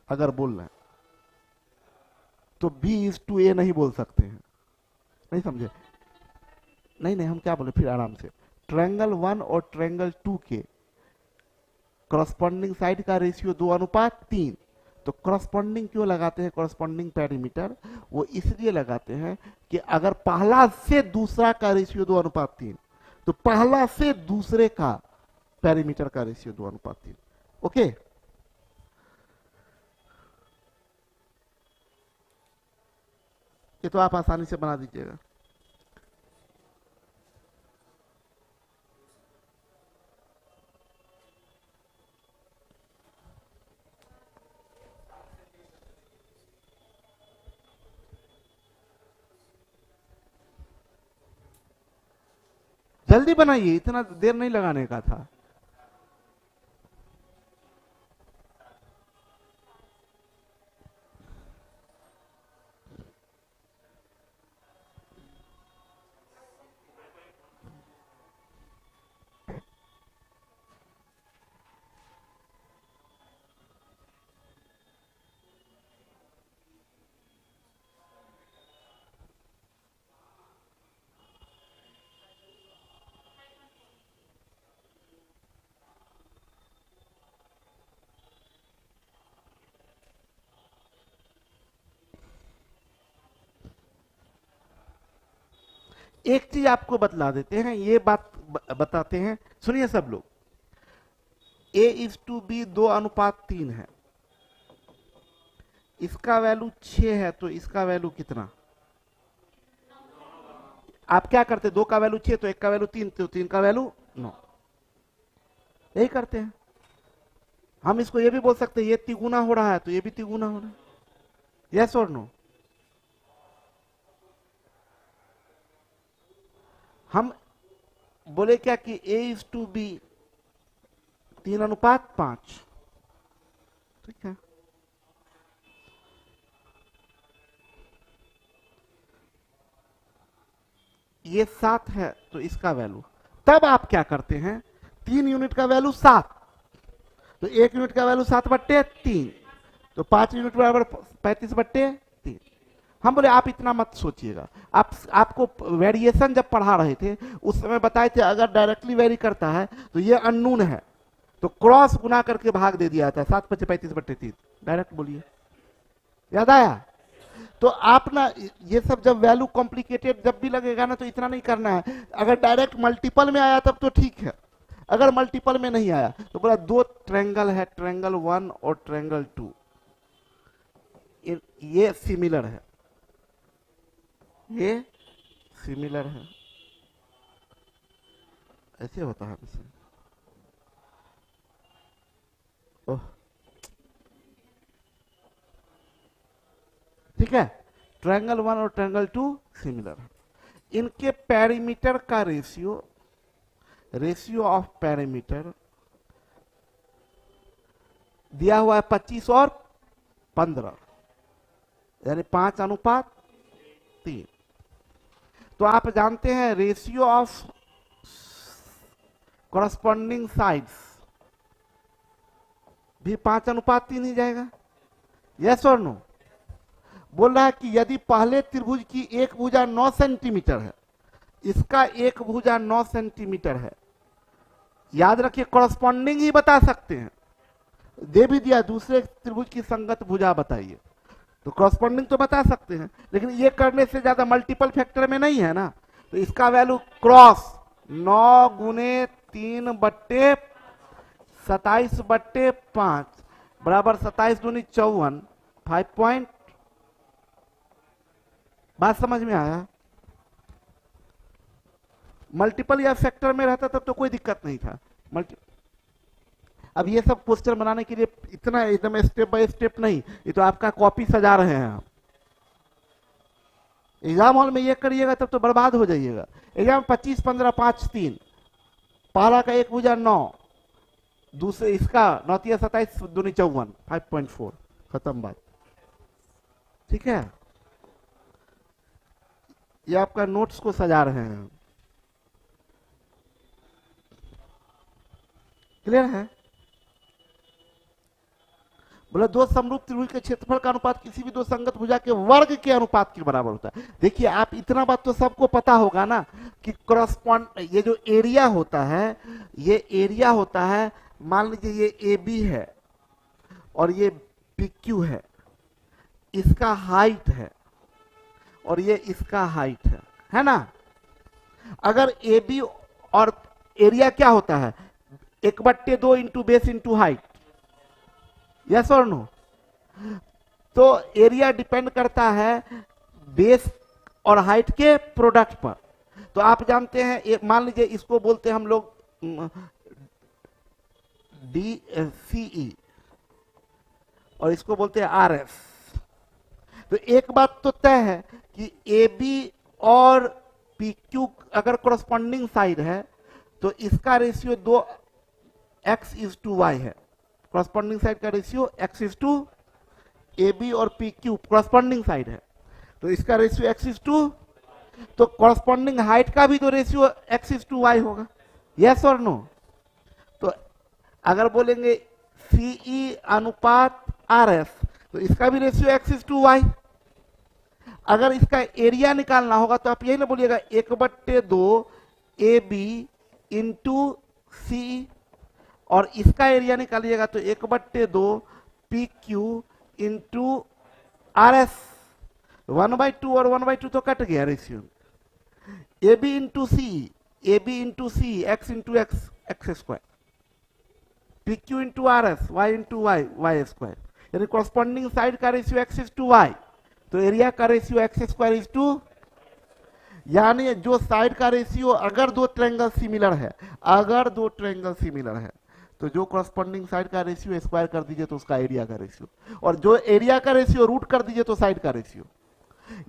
अगर बोल रहे हैं तो बी इज टू ए नहीं बोल सकते हैं, नहीं समझे? नहीं हम क्या बोले फिर आराम से, ट्रायंगल 1 और ट्रायंगल 2 के करस्पॉन्डिंग साइड का रेशियो 2:3। तो करस्पॉन्डिंग क्यों लगाते हैं, करस्पॉन्डिंग पेरीमीटर? वो इसलिए लगाते हैं कि अगर पहला से दूसरा का रेशियो 2:3, तो पहला से दूसरे का पेरीमीटर का रेशियो 2:3। ओके, ये तो आप आसानी से बना दीजिएगा। जल्दी बनाइए, इतना देर नहीं लगाने का था। एक चीज आपको बतला देते हैं, ये बात बताते हैं, सुनिए सब लोग। ए इज टू बी 2:3 है, इसका वैल्यू 6 है, तो इसका वैल्यू कितना? आप क्या करते, 2 का वैल्यू 6 तो 1 का वैल्यू 3, तो 3 का वैल्यू 9, यही करते हैं हम। इसको ये भी बोल सकते हैं ये तिगुना हो रहा है तो ये भी तिगुना हो रहा है, यस और नो। हम बोले क्या कि ए इज टू बी 3:5, ठीक है। ये 7 है तो इसका वैल्यू, तब आप क्या करते हैं, 3 यूनिट का वैल्यू 7, तो 1 यूनिट का वैल्यू 7/3, तो 5 यूनिट बराबर 35/3। हम बोले आप इतना मत सोचिएगा, आपको वेरिएशन जब पढ़ा रहे थे उस समय बताए थे अगर डायरेक्टली वेरी करता है तो ये अननोन है, तो क्रॉस गुना करके भाग दे दिया जाता है, 7×5=35। डायरेक्ट बोलिए, याद आया? तो आप ना ये सब जब वैल्यू कॉम्प्लिकेटेड जब भी लगेगा ना तो इतना नहीं करना है। अगर डायरेक्ट मल्टीपल में आया तब तो ठीक है, अगर मल्टीपल में नहीं आया तो बोला दो ट्रायंगल है, ट्रायंगल 1 और ट्रायंगल 2, ये सिमिलर है, ये सिमिलर है, ऐसे होता है हमसे। ओह, ठीक है, ट्रायंगल 1 और ट्रायंगल 2 सिमिलर है। इनके पेरीमीटर का रेशियो ऑफ पेरीमीटर दिया हुआ है 25 और 15, यानी 5:3। तो आप जानते हैं रेशियो ऑफ कॉरस्पॉन्डिंग साइड्स भी 5:3 ही जाएगा। यस और नो? बोल रहा है कि यदि पहले त्रिभुज की एक भुजा 9 सेंटीमीटर है, इसका एक भुजा 9 सेंटीमीटर है, याद रखिए कॉरस्पॉन्डिंग ही बता सकते हैं, दे भी दिया दूसरे त्रिभुज की संगत भुजा बताइए, तो कॉरस्पॉन्डिंग तो बता सकते हैं, लेकिन ये करने से ज्यादा मल्टीपल फैक्टर में नहीं है ना। तो इसका वैल्यू क्रॉस 9 × 3/27/5 बराबर 27 दूनी 54, 5 पॉइंट। बात समझ में आया? मल्टीपल या फैक्टर में रहता तब तो कोई दिक्कत नहीं था। अब ये सब क्वेश्चन बनाने के लिए इतना एकदम स्टेप बाय स्टेप नहीं, ये तो आपका कॉपी सजा रहे हैं आप। एग्जाम हॉल में ये करिएगा तब तो बर्बाद हो जाइएगा। एग्जाम 25, 15, 5, 3, पहला का एक भुजा 9, दूसरे इसका 9 × 27 दूनी 54, 5.4, खत्म बात। ठीक है, ये आपका नोट्स को सजा रहे हैं। क्लियर है? बोला दो समरूप त्रिभुज के क्षेत्रफल का अनुपात किसी भी दो संगत भुजा के वर्ग के अनुपात के बराबर होता है। देखिए आप इतना बात तो सबको पता होगा ना कि कॉरस्पॉन्ड ये जो एरिया होता है, ये एरिया होता है, मान लीजिए ये ए बी है और ये पी क्यू इसका हाइट है और ये इसका हाइट है ना। अगर ए बी और एरिया क्या होता है, 1/2 into base into height, yes और नो? तो एरिया डिपेंड करता है बेस और हाइट के प्रोडक्ट पर। तो आप जानते हैं, मान लीजिए इसको बोलते हैं हम लोग DCE और इसको बोलते हैं RS। तो एक बात तो तय है कि AB और PQ अगर कॉरस्पॉन्डिंग साइड है तो इसका रेशियो 2x:y है। कॉरस्पॉन्डिंग साइड का रेशियो x:AB और PQ कॉरस्पॉन्डिंग साइड है, तो इसका रेशियो x:, तो कॉरस्पॉन्डिंग हाइट का भी तो रेशियो x:y होगा। यस और नो? तो अगर बोलेंगे CE अनुपात RS तो इसका भी रेशियो x:y। अगर इसका एरिया निकालना होगा तो आप यही ना बोलिएगा 1/2 AB इंटू CE, और इसका एरिया निकालिएगा तो 1/2 PQ इंटू RS। 1/2 और 1/2 तो कट गया रेशियो। AB इंटू सी, AB इंटू सी, x into x, x², PQ into RS, y into y, y², यानी कॉरस्पॉन्डिंग साइड का रेशियो x:y, तो एरिया का रेशियो x², यानी जो साइड का रेशियो, अगर दो ट्रायंगल सिमिलर है, अगर दो ट्रायंगल सिमिलर है तो जो कॉरस्पॉन्डिंग साइड का रेशियो स्क्वायर कर दीजिए तो उसका एरिया का रेशियो, और जो एरिया का रेशियो रूट कर दीजिए तो साइड का रेशियो।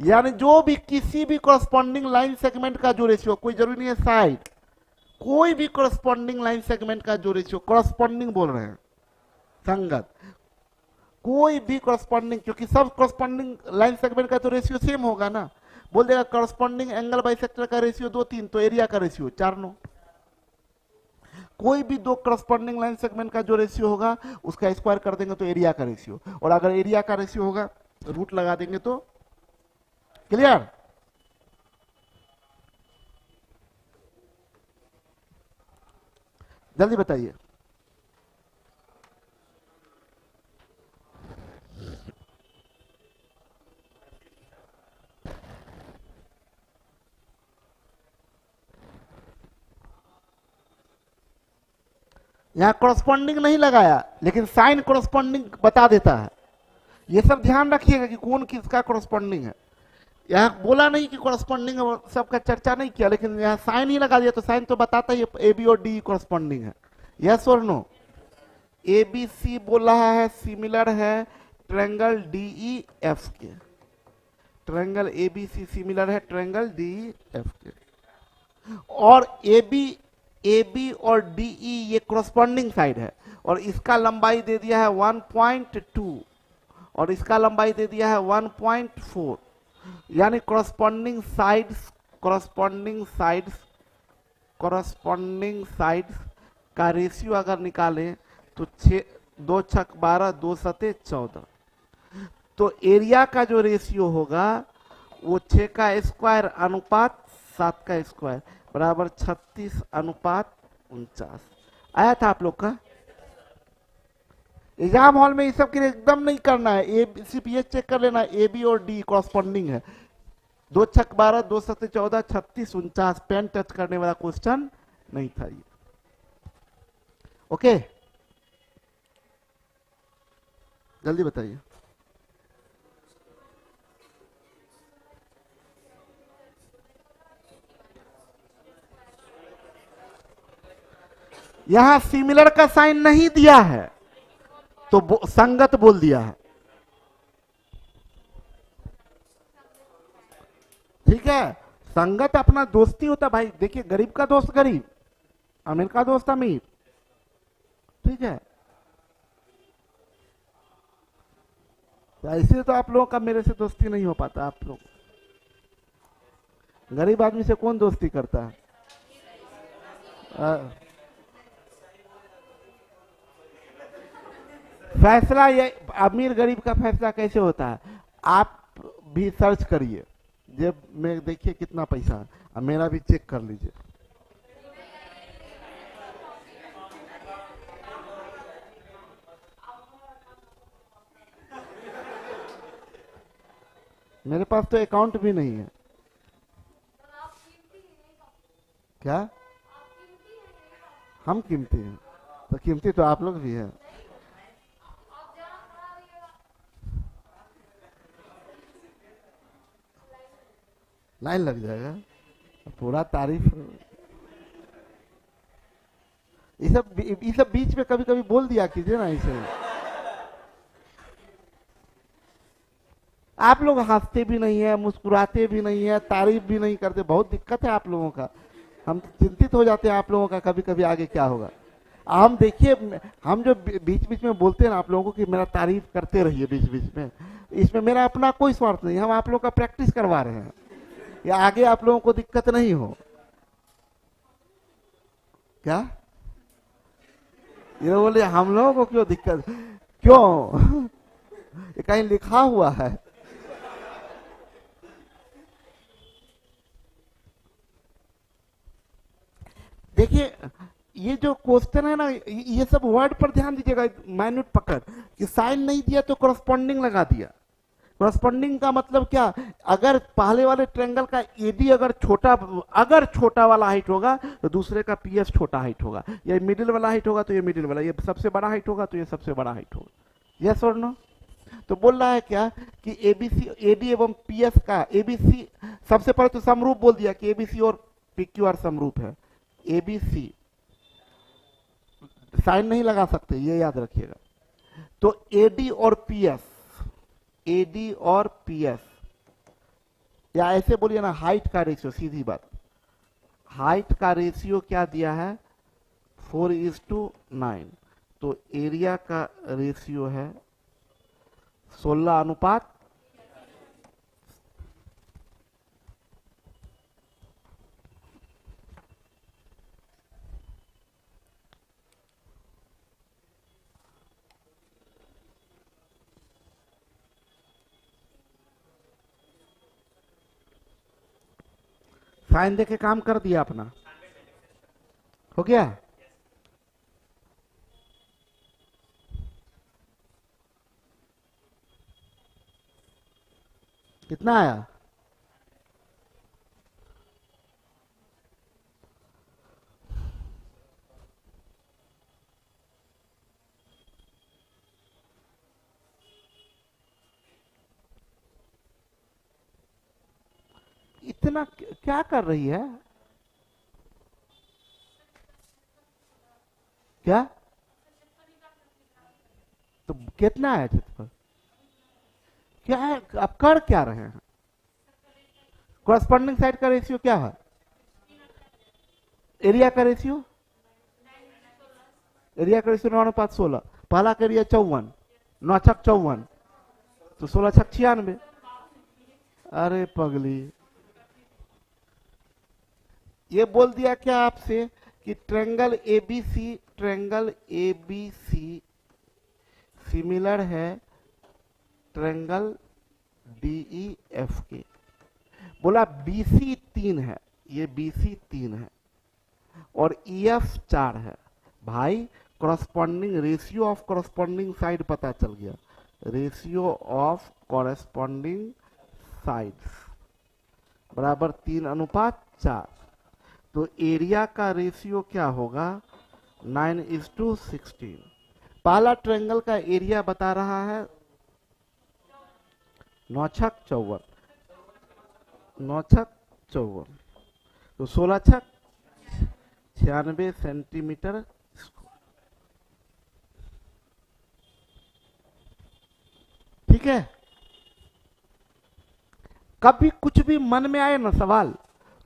यानी जो भी किसी भी कॉरस्पॉन्डिंग लाइन सेगमेंट का जो रेशियो, कोई जरूरी नहीं है साइड, कोई भी कॉरस्पॉन्डिंग लाइन सेगमेंट का जो रेशियो, कॉरस्पॉन्डिंग बोल रहे हैं, संगत, कोई भी कॉरस्पॉन्डिंग, क्योंकि सब कॉरस्पॉन्डिंग लाइन सेगमेंट का तो रेशियो सेम होगा ना। बोल देगा कॉरस्पॉन्डिंग एंगल बाइसेक्टर का रेशियो 2, 3, तो एरिया का रेशियो 4, 9। कोई भी दो कॉरस्पॉन्डिंग लाइन सेगमेंट का जो रेशियो होगा उसका स्क्वायर कर देंगे तो एरिया का रेशियो, और अगर एरिया का रेशियो होगा रूट लगा देंगे तो। क्लियर? जल्दी बताइए। यहाँ कॉरस्पॉन्डिंग नहीं लगाया, लेकिन साइन कॉरस्पॉन्डिंग बता देता है। ये सब ध्यान रखिएगा कि कौन किसका कॉरस्पॉन्डिंग है। यहाँ बोला नहीं कि कॉरस्पॉन्डिंग सबका चर्चा नहीं किया, लेकिन यहाँ साइन ही लगा दिया, तो साइन तो बताता ही ए बी और डी कॉरस्पॉन्डिंग है। यस और नो? ए बी सी बोल रहा है सिमिलर है ट्रायंगल डी ई एफ के। Triangle A B C similar है ट्रायंगल डी ई एफ के। और ए बी और डी ई ये कॉरस्पॉन्डिंग साइड है, और इसका लंबाई दे दिया है 1.2 और इसका लंबाई दे दिया है 1.4। यानी कॉरस्पॉन्डिंग साइड्स का रेशियो अगर निकालें तो 6 2 छक 12 2 सते 14। तो एरिया का जो रेशियो होगा वो 6 का स्क्वायर अनुपात 7 का स्क्वायर बराबर 36 अनुपात 49 आया था आप लोग का। एग्जाम हॉल में इस सब के लिए एकदम नहीं करना है, सिर्फ ये चेक कर लेना ए बी और डी कॉरस्पॉन्डिंग है। 2 छक 12 2 सते 14 36 49 पेन टच करने वाला क्वेश्चन नहीं था ये। ओके, जल्दी बताइए। यहां सिमिलर का साइन नहीं दिया है तो संगत बोल दिया है। ठीक है, संगत अपना दोस्ती होता भाई। देखिए, गरीब का दोस्त गरीब, अमीर का दोस्त अमीर। ठीक है, तो ऐसे तो आप लोगों का मेरे से दोस्ती नहीं हो पाता। आप लोग गरीब आदमी से कौन दोस्ती करता है? फैसला ये अमीर गरीब का फैसला कैसे होता है, आप भी सर्च करिए जेब में, देखिए कितना पैसा है, अब मेरा भी चेक कर लीजिए। मेरे पास तो अकाउंट भी नहीं है। क्या हम कीमती हैं? तो कीमती तो आप लोग भी हैं। लाइन लग जाएगा, पूरा तारीफ। ये सब बीच में कभी कभी बोल दिया कीजिए ना इसे। आप लोग हंसते भी नहीं है, मुस्कुराते भी नहीं है, तारीफ भी नहीं करते, बहुत दिक्कत है आप लोगों का। हम चिंतित हो जाते हैं आप लोगों का कभी कभी आगे क्या होगा। हम देखिए, हम जो बीच बीच में बोलते हैं ना आप लोगों को कि मेरा तारीफ करते रहिए बीच बीच में, इसमें मेरा अपना कोई स्वार्थ नहीं। हम आप लोग का प्रैक्टिस करवा रहे हैं या आगे आप लोगों को दिक्कत नहीं हो। क्या ये बोले हम लोगों को क्यों दिक्कत, क्यों? ये कहीं लिखा हुआ है? देखिए, ये जो क्वेश्चन है ना, ये सब वर्ड पर ध्यान दीजिएगा, माइन्यूट पकड़ कि साइन नहीं दिया तो कॉरस्पॉन्डिंग लगा दिया। कॉरस्पॉन्डिंग का मतलब क्या, अगर पहले वाले ट्रायंगल का एडी अगर छोटा वाला हाइट होगा तो दूसरे का पीएस छोटा हाइट होगा, या मिडिल वाला हाइट होगा तो ये मिडिल वाला, ये सबसे बड़ा हाइट होगा तो ये सबसे बड़ा हाइट होगा। यस और नो? तो बोल रहा है क्या कि एबीसी एडी एवं पीएस का, एबीसी सबसे पहले तो समरूप बोल दिया कि एबीसी और पीक्यूआर समरूप है। एबीसी साइन नहीं लगा सकते, ये याद रखिएगा। तो एडी और पीएस, एडी और पीएस, या ऐसे बोलिए ना हाइट का रेशियो, सीधी बात, हाइट का रेशियो क्या दिया है 4:9। तो एरिया का रेशियो है 16 अनुपात। साइन देके काम कर दिया अपना, हो गया। कितना आया? इतना क्या कर रही है? क्या? तो कितना है छत पर? क्या है, आप कर क्या रहे हैं? कॉरस्पॉन्डिंग साइड का रेशियो क्या है? एरिया का रेशियो? एरिया का रेशियो 9:16। पहला का एरिया 54, 9 छक 54, तो 16 छक 96। अरे पगली, ये बोल दिया क्या आपसे कि ट्रेंगल एबीसी सिमिलर है ट्रेंगल डीईएफ के। बोला बीसी 3 है, ये बीसी 3 है और ईएफ 4 है। भाई corresponding ratio of corresponding side पता चल गया। रेशियो ऑफ कॉरस्पॉन्डिंग साइड्स बराबर 3:4। तो एरिया का रेशियो क्या होगा? 9:16। पहला ट्रायंगल का एरिया बता रहा है 9 छक 54, 9 छक 54, तो 16 छक 96 सेंटीमीटर। ठीक है, कभी कुछ भी मन में आए ना सवाल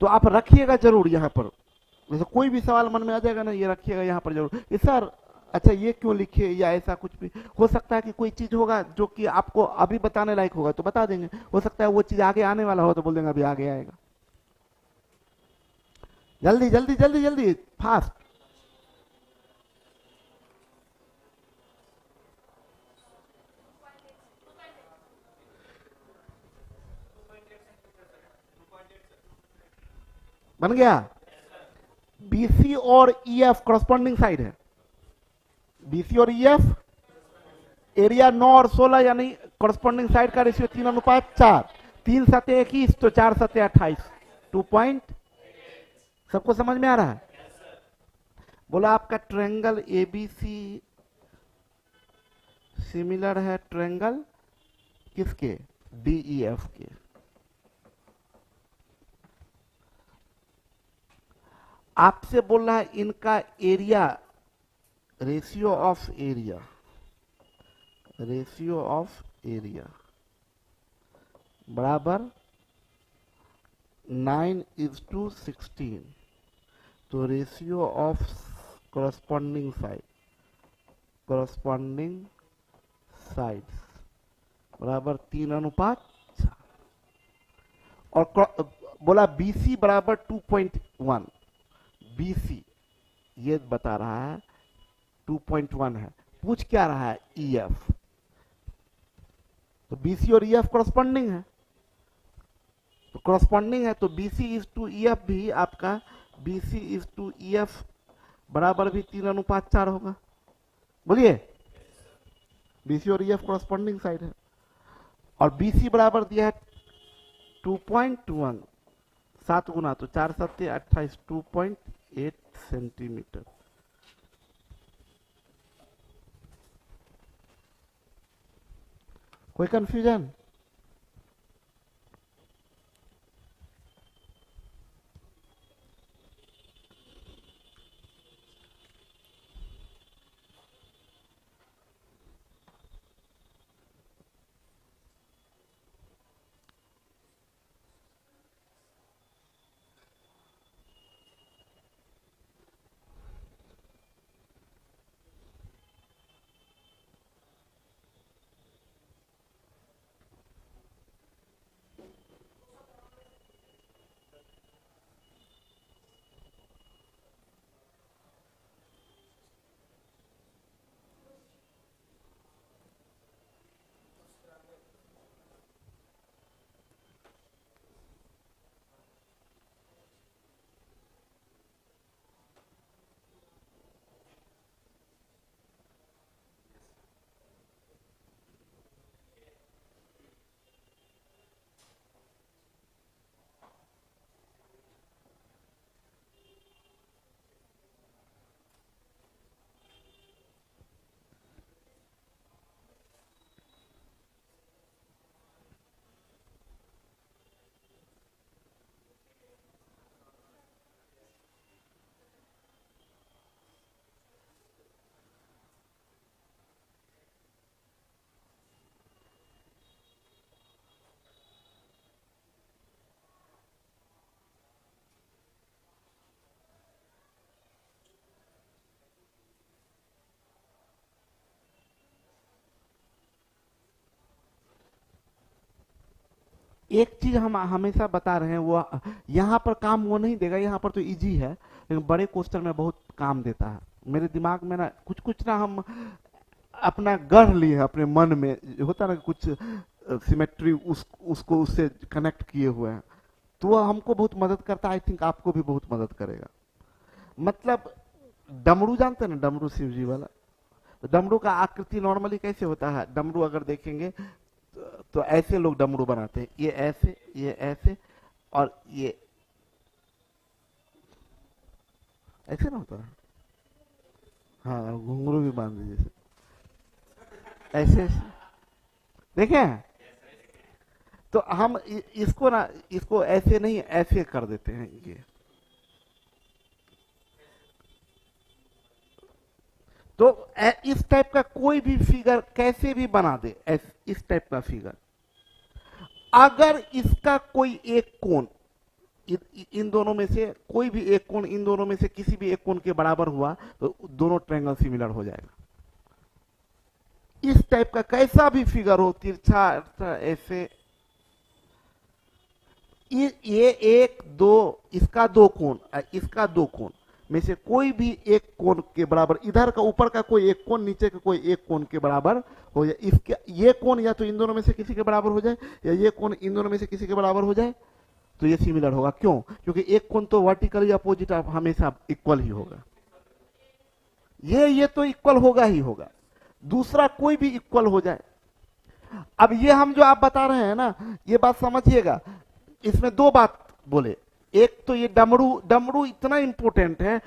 तो आप रखिएगा जरूर यहाँ पर। जैसे कोई भी सवाल मन में आ जाएगा ना, ये रखिएगा यहाँ पर जरूर कि सर अच्छा ये क्यों लिखे, या ऐसा कुछ भी हो सकता है कि कोई चीज होगा जो कि आपको अभी बताने लायक होगा तो बता देंगे, हो सकता है वो चीज आगे आने वाला हो तो बोल देंगे अभी आगे आएगा। जल्दी जल्दी जल्दी जल्दी, फास्ट। बन गया। बीसी और ईएफ कॉरस्पॉन्डिंग साइड है। बीसी और ईएफ एरिया 9 और 16 यानी कॉरस्पॉन्डिंग साइड का रेशियो 3:4। 3 सते 21 तो 4 सते 28, 2 पॉइंट। सबको समझ में आ रहा है? बोला आपका ट्रायंगल एबीसी सिमिलर है ट्रायंगल किसके? डीईएफ के। आपसे बोल रहा है इनका area, ratio of area, ratio of area बराबर 9:16। तो ratio of corresponding side, corresponding sides बराबर 3:4। और बोला बीसी बराबर 2.1। बीसी ये बता रहा है 2.1 है। पूछ क्या रहा है? ईएफ। तो बीसी और ईएफ कॉरस्पॉन्डिंग है, तो कॉरस्पॉन्डिंग है तो बीसी इज टू ईएफ भी आपका बीसी इज टू ईएफ बराबर भी 3:4 होगा। बोलिए, बीसी और ईएफ कॉरस्पॉन्डिंग साइड है और बीसी बराबर दिया है 2.1, 7 गुना तो 4 सत्ते 28, 2.8 सेंटीमीटर। कोई कंफ्यूजन? एक चीज हम हमेशा बता रहे हैं, वो यहाँ पर काम वो नहीं देगा, यहाँ पर तो इजी है, लेकिन बड़े क्वेश्चन में बहुत काम देता है। मेरे दिमाग में ना कुछ कुछ ना हम अपना गढ़ लिए हैं अपने मन में, होता ना कुछ सिमेट्री उसको उससे कनेक्ट किए हुए हैं, तो वह हमको बहुत मदद करता है। आई थिंक आपको भी बहुत मदद करेगा। मतलब डमरू जानते हैं ना, डमरू शिव जी वाला, तो डमरू का आकृति नॉर्मली कैसे होता है? डमरू अगर देखेंगे तो ऐसे लोग डमरू बनाते हैं, ये ऐसे और ये ऐसे ना होता है। हाँ, घुंघरू भी बांध दीजिए ऐसे ऐसे, देखे हैं? तो हम इसको ना, इसको ऐसे नहीं ऐसे कर देते हैं ये। तो इस टाइप का कोई भी फिगर कैसे भी बना दे, इस टाइप का फिगर, अगर इसका कोई एक कोण इन दोनों में से कोई भी एक कोण इन दोनों में से किसी भी एक कोण के बराबर हुआ तो दोनों ट्रायंगल सिमिलर हो जाएगा। इस टाइप का कैसा भी फिगर हो, तिरछा ऐसे, ये एक दो, इसका दो कोण, इसका दो कोण में से कोई भी एक कोण के बराबर, इधर का ऊपर का कोई एक कोण, नीचे का कोई एक कोण के बराबर हो जाए, इसके ये कोण या तो इन दोनों में से किसी के बराबर हो जाए या ये कोण इन दोनों में से किसी के बराबर हो जाए, तो ये सिमिलर होगा। क्यों? क्योंकि एक कोण तो वर्टिकली अपोजिट हमेशा इक्वल ही होगा, ये तो इक्वल होगा ही होगा, दूसरा कोई भी इक्वल हो जाए। अब ये हम जो आप बता रहे हैं ना, ये बात समझिएगा, इसमें दो बात बोले। एक तो ये डमरू इतना इंपॉर्टेंट है,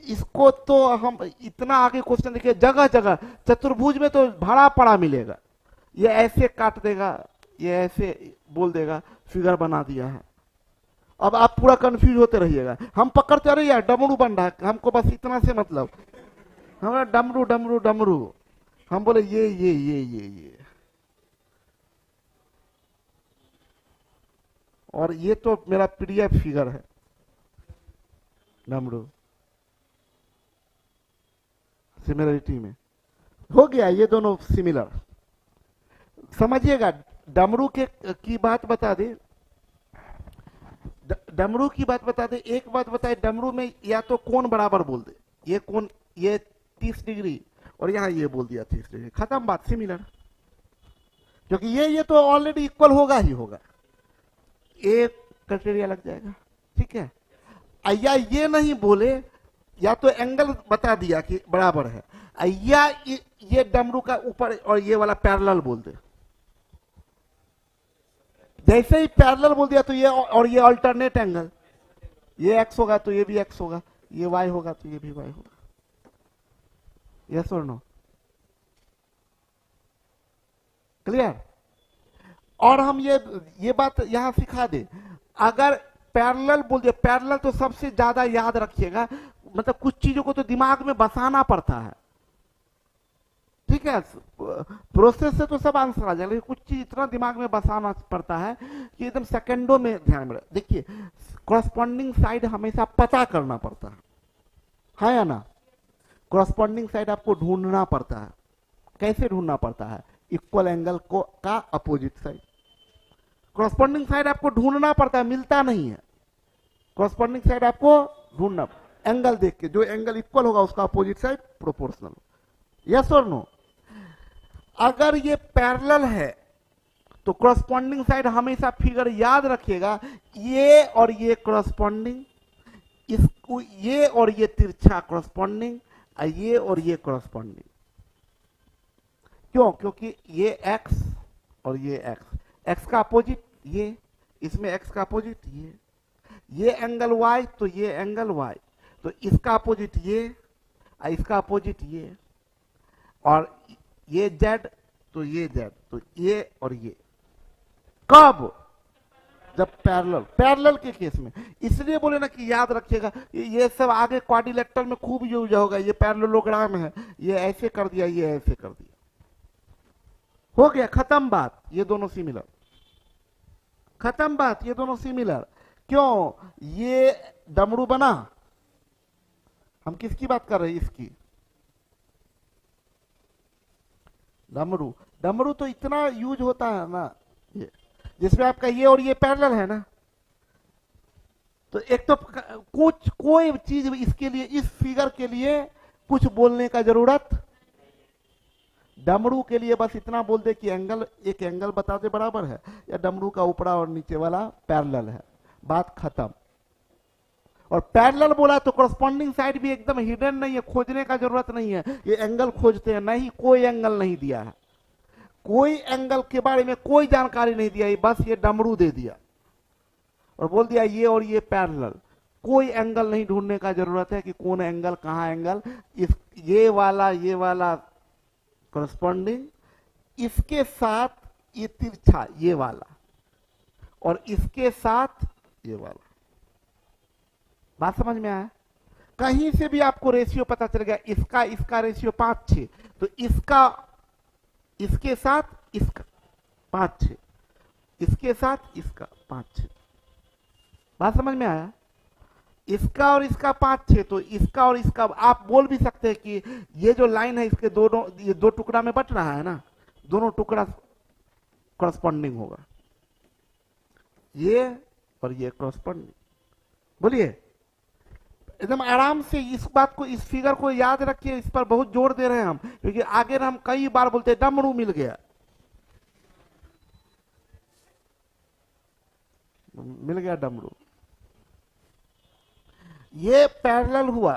इसको तो हम इतना आगे क्वेश्चन देखिए, जगह जगह चतुर्भुज में तो भरा पड़ा मिलेगा। ये ऐसे काट देगा, ये ऐसे बोल देगा, फिगर बना दिया है। अब आप पूरा कंफ्यूज होते रहिएगा, हम पकड़ते, अरे यार डमरू बन रहा है, हमको बस इतना से मतलब, हमारा डमरू डमरू डमरू, हम बोले ये और ये तो मेरा पीडीएफ फिगर है डमरू, सिमिलरिटी में हो गया, ये दोनों सिमिलर। समझिएगा, डमरू के की बात बता दे, डमरू की बात बता दे, एक बात बताए, डमरू में या तो कोण बराबर बोल दे, ये कोण ये 30 डिग्री और यहाँ ये बोल दिया 30 डिग्री, खत्म बात, सिमिलर। क्योंकि ये तो ऑलरेडी इक्वल होगा ही होगा, एक क्राइटेरिया लग जाएगा, ठीक है। या ये नहीं बोले, या तो एंगल बता दिया कि बराबर है, या ये डमरू का ऊपर और ये वाला पैरेलल बोल दे, जैसे ही पैरेलल बोल दिया तो ये और ये अल्टरनेट एंगल, ये एक्स होगा तो ये भी एक्स होगा, ये वाई होगा तो ये भी वाई होगा। यस और नो? क्लियर? और हम ये बात यहां सिखा दे, अगर पैरेलल बोल दिया, पैरेलल तो सबसे ज्यादा याद रखिएगा, मतलब कुछ चीजों को तो दिमाग में बसाना पड़ता है, ठीक है। प्रोसेस से तो सब आंसर आ जाएगा, लेकिन कुछ चीज इतना दिमाग में बसाना पड़ता है कि एकदम सेकंडों में ध्यान में। देखिए, कॉरस्पॉन्डिंग साइड हमेशा पता करना पड़ता है या ना? कॉरस्पॉन्डिंग साइड आपको ढूंढना पड़ता है। कैसे ढूंढना पड़ता है? इक्वल एंगल को का अपोजिट साइड, कॉरस्पॉन्डिंग साइड आपको ढूंढना पड़ता है, मिलता नहीं है। कॉरस्पॉन्डिंग साइड आपको ढूंढना, एंगल देख के, जो एंगल इक्वल होगा उसका अपोजिट साइड प्रोपोर्शनल। यस और नो? अगर ये पैरेलल है तो कॉरस्पॉन्डिंग साइड हमेशा फिगर याद रखिएगा, ये और ये कॉरस्पॉन्डिंग, इसको ये और ये तिरछा कॉरस्पॉन्डिंग, ये और ये कॉरस्पॉन्डिंग। क्यों? क्योंकि ये x और ये x, x का अपोजिट ये, इसमें x का अपोजिट ये एंगल y तो ये एंगल y, तो इसका अपोजिट ये, इसका अपोजिट ये, और ये z तो ये z, तो ये और ये। कब? जब पैरेलल के केस में। इसलिए बोले ना कि याद रखिएगा, ये सब आगे क्वाड्रिलेटरल में खूब यूज होगा, ये पैरेललोग्राम है, ये ऐसे कर दिया, ये ऐसे कर दिया, हो गया, खत्म बात, ये दोनों सिमिलर, खत्म बात, ये दोनों सिमिलर। क्यों? ये डमरू बना, हम किसकी बात कर रहे हैं? इसकी। डमरू तो इतना यूज होता है ना, ये जिसमें आपका ये और ये पैरेलल है ना, तो एक तो कुछ कोई चीज इसके लिए, इस फिगर के लिए कुछ बोलने का जरूरत, डमरू के लिए बस इतना बोल दे कि एंगल, एक एंगल बता दे बराबर है, या डमरू का ऊपरा और नीचे वाला पैरेलल है, बात खत्म। और पैरेलल बोला तो कॉरस्पॉन्डिंग साइड भी एकदम हिडन नहीं है, खोजने का जरूरत नहीं है, ये एंगल खोजते हैं, नहीं कोई एंगल नहीं दिया है, कोई एंगल के बारे में कोई जानकारी नहीं दिया, बस ये डमरू दे दिया और बोल दिया ये और ये पैरेलल। कोई एंगल नहीं ढूंढने का जरूरत है कि कौन एंगल कहां एंगल, इस ये वाला कॉरस्पॉन्डिंग, इसके साथ ये तिरछा ये वाला, और इसके साथ ये वाला। बात समझ में आया? कहीं से भी आपको रेशियो पता चल गया, इसका रेशियो 5:6, तो इसका इसके साथ इसका 5:6, इसके साथ इसका 5:6। बात समझ में आया? इसका और इसका 5:6, तो इसका और इसका, आप बोल भी सकते हैं कि ये जो लाइन है इसके दोनों, ये दो टुकड़ा में बट रहा है ना, दोनों टुकड़ा कॉरस्पॉन्डिंग होगा, ये और ये कॉरस्पॉन्डिंग। बोलिए, एकदम आराम से इस बात को, इस फिगर को याद रखिए, इस पर बहुत जोर दे रहे हैं हम, क्योंकि आगे हम कई बार बोलते हैं डमरू मिल गया, मिल गया डमरू। ये पैरेलल हुआ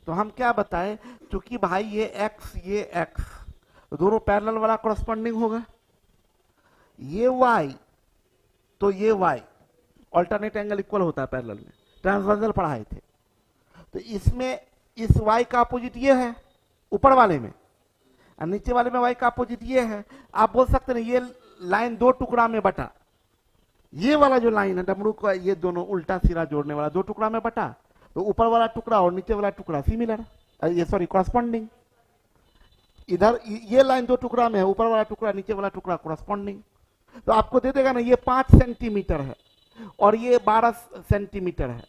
तो हम क्या बताएं, क्योंकि भाई ये x ये x, तो दोनों पैरेलल वाला कॉरस्पॉन्डिंग होगा, ये y तो ये y, अल्टरनेट एंगल इक्वल होता है पैरेलल में, ट्रांसवर्सल पढ़ाए थे। तो इसमें इस y का अपोजिट ये है ऊपर वाले में, और नीचे वाले में y का अपोजिट ये है। आप बोल सकते हैं ये लाइन दो टुकड़ा में बटा, ये वाला जो लाइन है डमरू का, ये दोनों उल्टा सिरा जोड़ने वाला दो टुकड़ा में बटा, तो ऊपर वाला टुकड़ा और नीचे वाला टुकड़ा सिमिलर, ये सॉरी कॉरस्पॉन्डिंग। इधर ये लाइन दो टुकड़ा में है, ऊपर वाला टुकड़ा नीचे वाला टुकड़ा कॉरस्पॉन्डिंग। तो आपको दे देगा ना, ये 5 सेंटीमीटर है और ये 12 सेंटीमीटर है,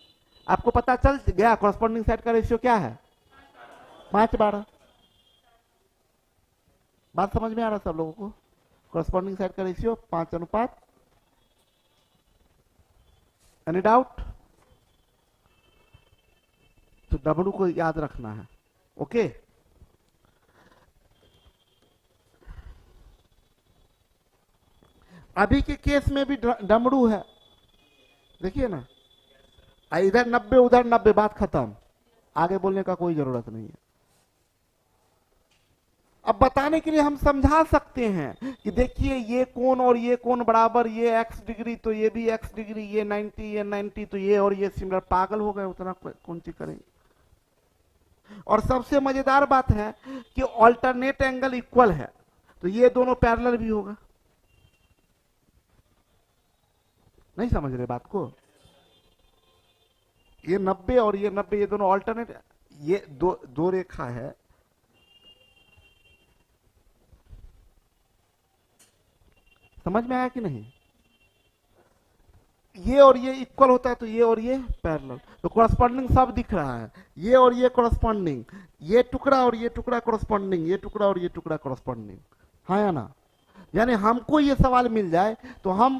आपको पता चल गया कॉरस्पॉन्डिंग साइड का रेशियो क्या है, 5:12। बात समझ में आ रहा सब लोगों को? कॉरस्पॉन्डिंग साइड का रेशियो 5:। Any doubt? तो डब्ल्यू को याद रखना है, ओके। अभी के केस में भी डमरू है, देखिए ना, इधर 90 उधर 90, बात खत्म, आगे बोलने का कोई जरूरत नहीं है। अब बताने के लिए हम समझा सकते हैं कि देखिए ये कोण और ये कोण बराबर, ये x डिग्री तो ये भी x डिग्री, ये 90 ये 90, तो ये और ये सिमिलर। पागल हो गए, उतना कौन सी करेंगे। और सबसे मजेदार बात है कि अल्टरनेट एंगल इक्वल है, तो ये दोनों पैरेलल भी होगा। नहीं समझ रहे बात को? ये 90 और ये 90, ये दोनों अल्टरनेट, ये दो रेखा है, समझ में आया कि नहीं? ये और ये इक्वल होता है तो ये और ये पैरेलल, तो कॉरस्पॉन्डिंग सब दिख रहा है, ये और ये कॉरस्पॉन्डिंग, ये टुकड़ा और ये टुकड़ा कॉरस्पॉन्डिंग, ये टुकड़ा और ये टुकड़ा कॉरस्पॉन्डिंग, हाँ या ना? यानी हमको ये सवाल मिल जाए तो हम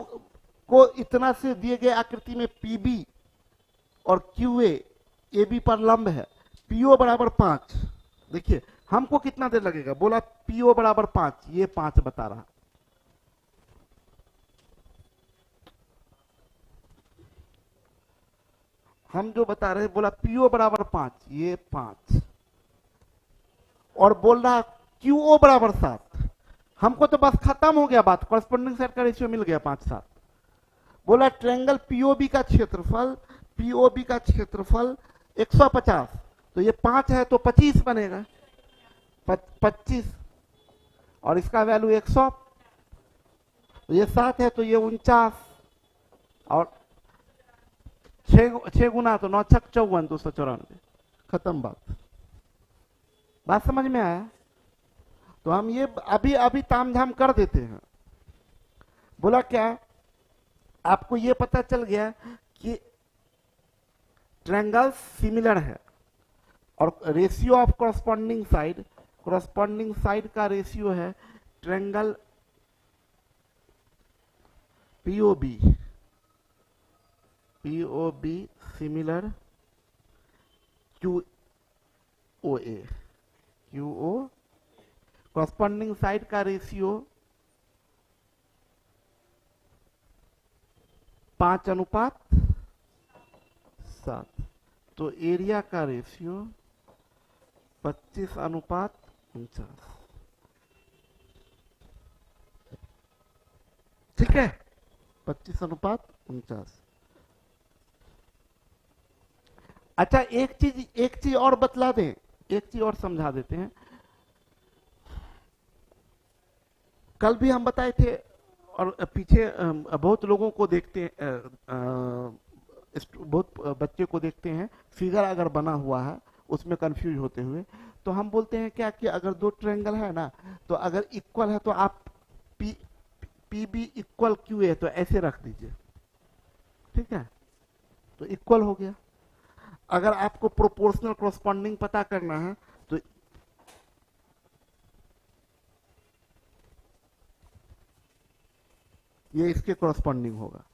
को इतना से दिए गए आकृति में पीबी और क्यूए एबी पर लंब है, पीओ बराबर 5। देखिए हमको कितना देर लगेगा, बोला पीओ बराबर 5, ये 5 बता रहा, हम जो बता रहे बोला पीओ बराबर 5, ये 5, और बोल रहा क्यूओ बराबर 7। हमको तो बस खत्म हो गया बात, कॉरस्पॉन्डिंग साइड का रेशियो मिल गया 5:7। बोला ट्रायंगल पीओबी का क्षेत्रफल, पीओबी का क्षेत्रफल 150, तो ये 5 है तो 25 बनेगा, 25, और इसका वैल्यू 100, तो ये 7 है तो ये 49, और 6 गुना तो 9 छक 54, 294, खत्म बात। बात समझ में आया? तो हम ये अभी अभी तामझाम कर देते हैं। बोला क्या, आपको ये पता चल गया कि ट्रायंगल सिमिलर है, और रेशियो ऑफ कॉरस्पॉन्डिंग साइड का रेशियो है triangle POB, POB similar QOA, QO corresponding side का रेशियो 5:7, तो एरिया का रेशियो 25:49। ठीक है, 25:49। अच्छा, एक चीज और बतला दें, एक चीज और समझा देते हैं। कल भी हम बताए थे, और पीछे बहुत लोगों को देखते हैं, बहुत बच्चे को देखते हैं, फिगर अगर बना हुआ है उसमें कंफ्यूज होते हुए, तो हम बोलते हैं क्या कि अगर दो ट्रायंगल है ना, तो अगर इक्वल है तो आप पी बी इक्वल क्यू है, तो ऐसे रख दीजिए। ठीक है, तो इक्वल हो गया। अगर आपको प्रोपोर्शनल कॉरस्पॉन्डिंग पता करना है तो ये इसके कॉरस्पॉन्डिंग होगा।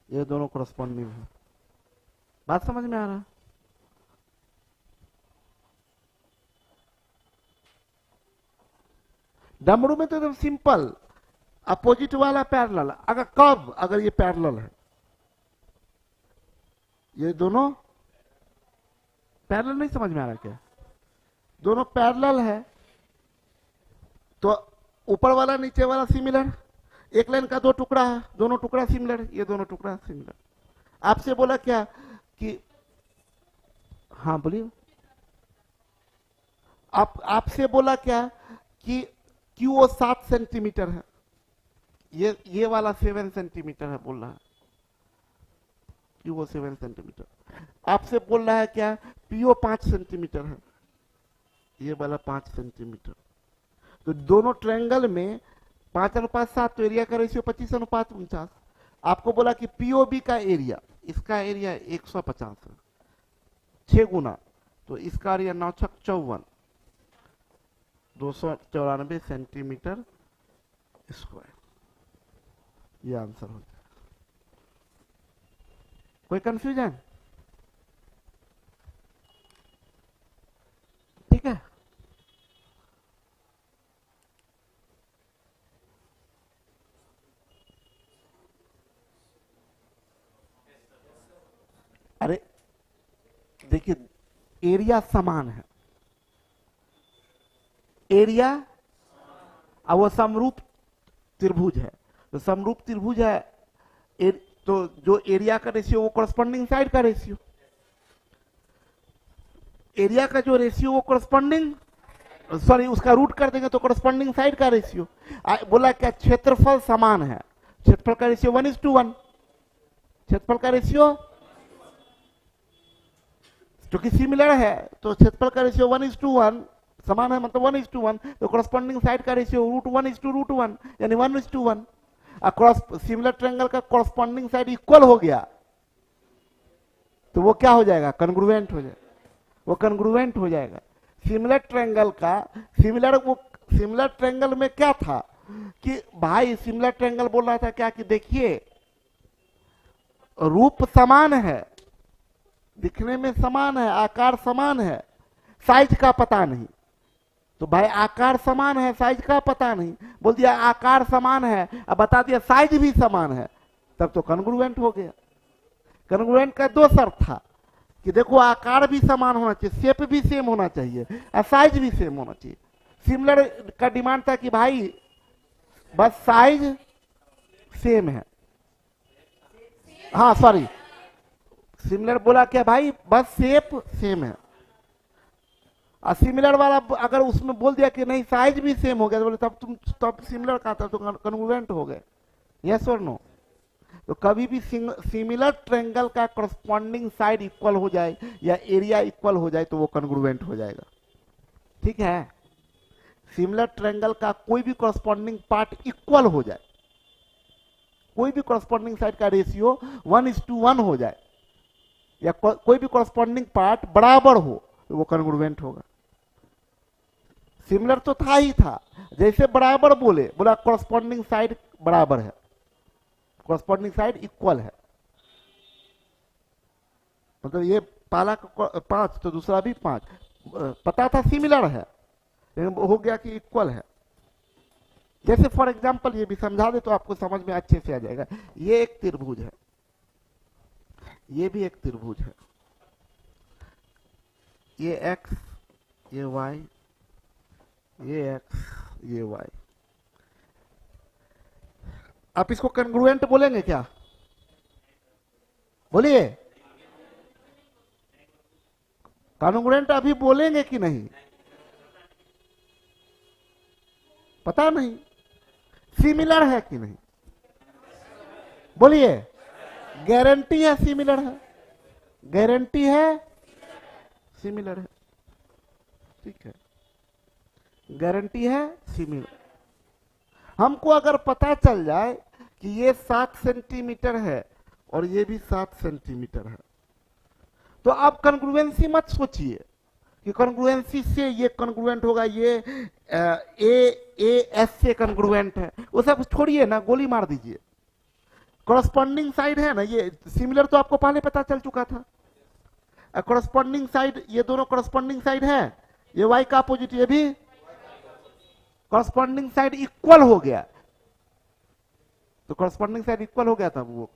ये दोनों कॉरस्पॉन्डिंग है। बात समझ में आ रहा है? डमरू में तो एकदम सिंपल, अपोजिट वाला पैरेलल। अगर कब, अगर ये पैरेलल है, ये दोनों पैरेलल, नहीं समझ में आ रहा क्या? दोनों पैरेलल है तो ऊपर वाला नीचे वाला सिमिलर, एक लाइन का दो टुकड़ा है, दोनों टुकड़ा सिमिलर, ये दोनों टुकड़ा सिमिलर। आपसे बोला क्या कि, हाँ बोलिए, आपसे बोला क्या कि क्यू 7 सेंटीमीटर है, ये वाला 7 सेंटीमीटर है बोल रहा है, क्यू 7 सेंटीमीटर। आपसे बोल रहा है क्या, पीओ 5 सेंटीमीटर है, ये वाला 5 सेंटीमीटर। तो दोनों ट्रायंगल में 5:7, तो एरिया का रेशियो 25:49। आपको बोला कि पीओबी का एरिया, इसका एरिया 150 है, 6 गुना, तो इसका एरिया 9×6 = 54, 294 सेंटीमीटर स्क्वायर। ये आंसर हो जाए। कोई कंफ्यूजन? ठीक है, अरे देखिए, एरिया समान है, एरिया, अब वो समरूप त्रिभुज है, तो समरूप त्रिभुज है, तो जो एरिया का रेशियो वो कॉरस्पॉन्डिंग साइड का रेशियो, एरिया का जो रेशियो वो कॉरस्पॉन्डिंग, सॉरी उसका रूट कर देंगे तो कॉरस्पॉन्डिंग साइड का रेशियो। बोला क्या, क्षेत्रफल समान है, क्षेत्रफल का रेशियो 1:1, क्षेत्रफल का रेशियो, क्योंकि सिमिलर है तो क्षेत्रफल का रेशियो 1:1 समान है, मतलब 1:1, तो कॉरस्पॉन्डिंग साइड का रेशियो √1:1 यानी 1:1। क्रॉस सिमिलर ट्रायंगल का कॉरस्पॉन्डिंग साइड इक्वल हो गया तो वो क्या हो जाएगा, कन्ग्रुएंट हो जाएगा, वो कन्ग्रुएंट हो जाएगा। सिमिलर ट्रायंगल का, सिमिलर ट्रायंगल में क्या था कि भाई, सिमिलर ट्रायंगल बोल रहा था क्या कि देखिए रूप समान है, दिखने में समान है, आकार समान है, साइज का पता नहीं। तो भाई आकार समान है, साइज का पता नहीं, बोल दिया आकार समान है, अब बता दिया साइज भी समान है, तब तो कन्ग्रुएंट हो गया। कन्ग्रुएंट का दो शर्त था कि देखो आकार भी समान होना चाहिए, शेप भी सेम होना चाहिए, और साइज भी सेम होना चाहिए। सिमिलर का डिमांड था कि भाई बस साइज सेम है, हाँ सॉरी, सिमिलर बोला क्या भाई, बस शेप सेम है। और सिमिलर वाला अगर उसमें बोल दिया कि नहीं साइज भी सेम हो गया, तो बोले तब सिमिलर का था, तो कन्ग्रुएंट हो गए। यस और नो? तो कभी भी सिमिलर ट्रायंगल का कॉरस्पॉन्डिंग साइड इक्वल हो जाए या एरिया इक्वल हो जाए तो वो कन्ग्रुएंट हो जाएगा। ठीक है, सिमिलर ट्रायंगल का कोई भी कॉरस्पॉन्डिंग पार्ट इक्वल हो जाए, कोई भी कॉरस्पॉन्डिंग साइड का रेशियो 1:1 हो जाए, या कोई भी कॉरस्पॉन्डिंग पार्ट बराबर हो, तो वो कन्ग्रुएंट होगा। सिमिलर तो था ही था, जैसे बराबर बोले, बोला कॉरस्पॉन्डिंग साइड बराबर है, कॉरस्पॉन्डिंग साइड इक्वल है, मतलब ये पहला 5 तो दूसरा भी 5, पता था सिमिलर है लेकिन हो गया कि इक्वल है। जैसे फॉर एग्जांपल ये भी समझा दे तो आपको समझ में अच्छे से आ जाएगा। ये एक त्रिभुज है, ये भी एक त्रिभुज है, ये एक्स, ये वाई, ये एक्स, ये वाई। आप इसको कॉन्ग्रुएंट बोलेंगे क्या? बोलिए, कॉन्ग्रुएंट अभी बोलेंगे कि नहीं पता नहीं, सिमिलर है कि नहीं बोलिए, गारंटी है सिमिलर है, गारंटी है सिमिलर है, ठीक है, गारंटी है सिमिलर। हमको अगर पता चल जाए कि ये 7 सेंटीमीटर है और ये भी 7 सेंटीमीटर है, तो आप कॉन्ग्रुएंसी मत सोचिए कि कॉन्ग्रुएंसी से ये कॉन्ग्रुएंट होगा, ये ए एस से कॉन्ग्रुएंट है, वो सब छोड़िए ना, गोली मार दीजिए। कॉरस्पॉन्डिंग साइड है ना, ये सिमिलर तो आपको पहले पता चल चुका था। कॉरस्पॉन्डिंग साइड, ये दोनों कॉरस्पॉन्डिंग साइड है, ये वाई का अपोजिट, ये भी कॉरस्पॉन्डिंग साइड इक्वल हो गया, तो कॉरस्पॉन्डिंग साइड इक्वल हो गया था, वो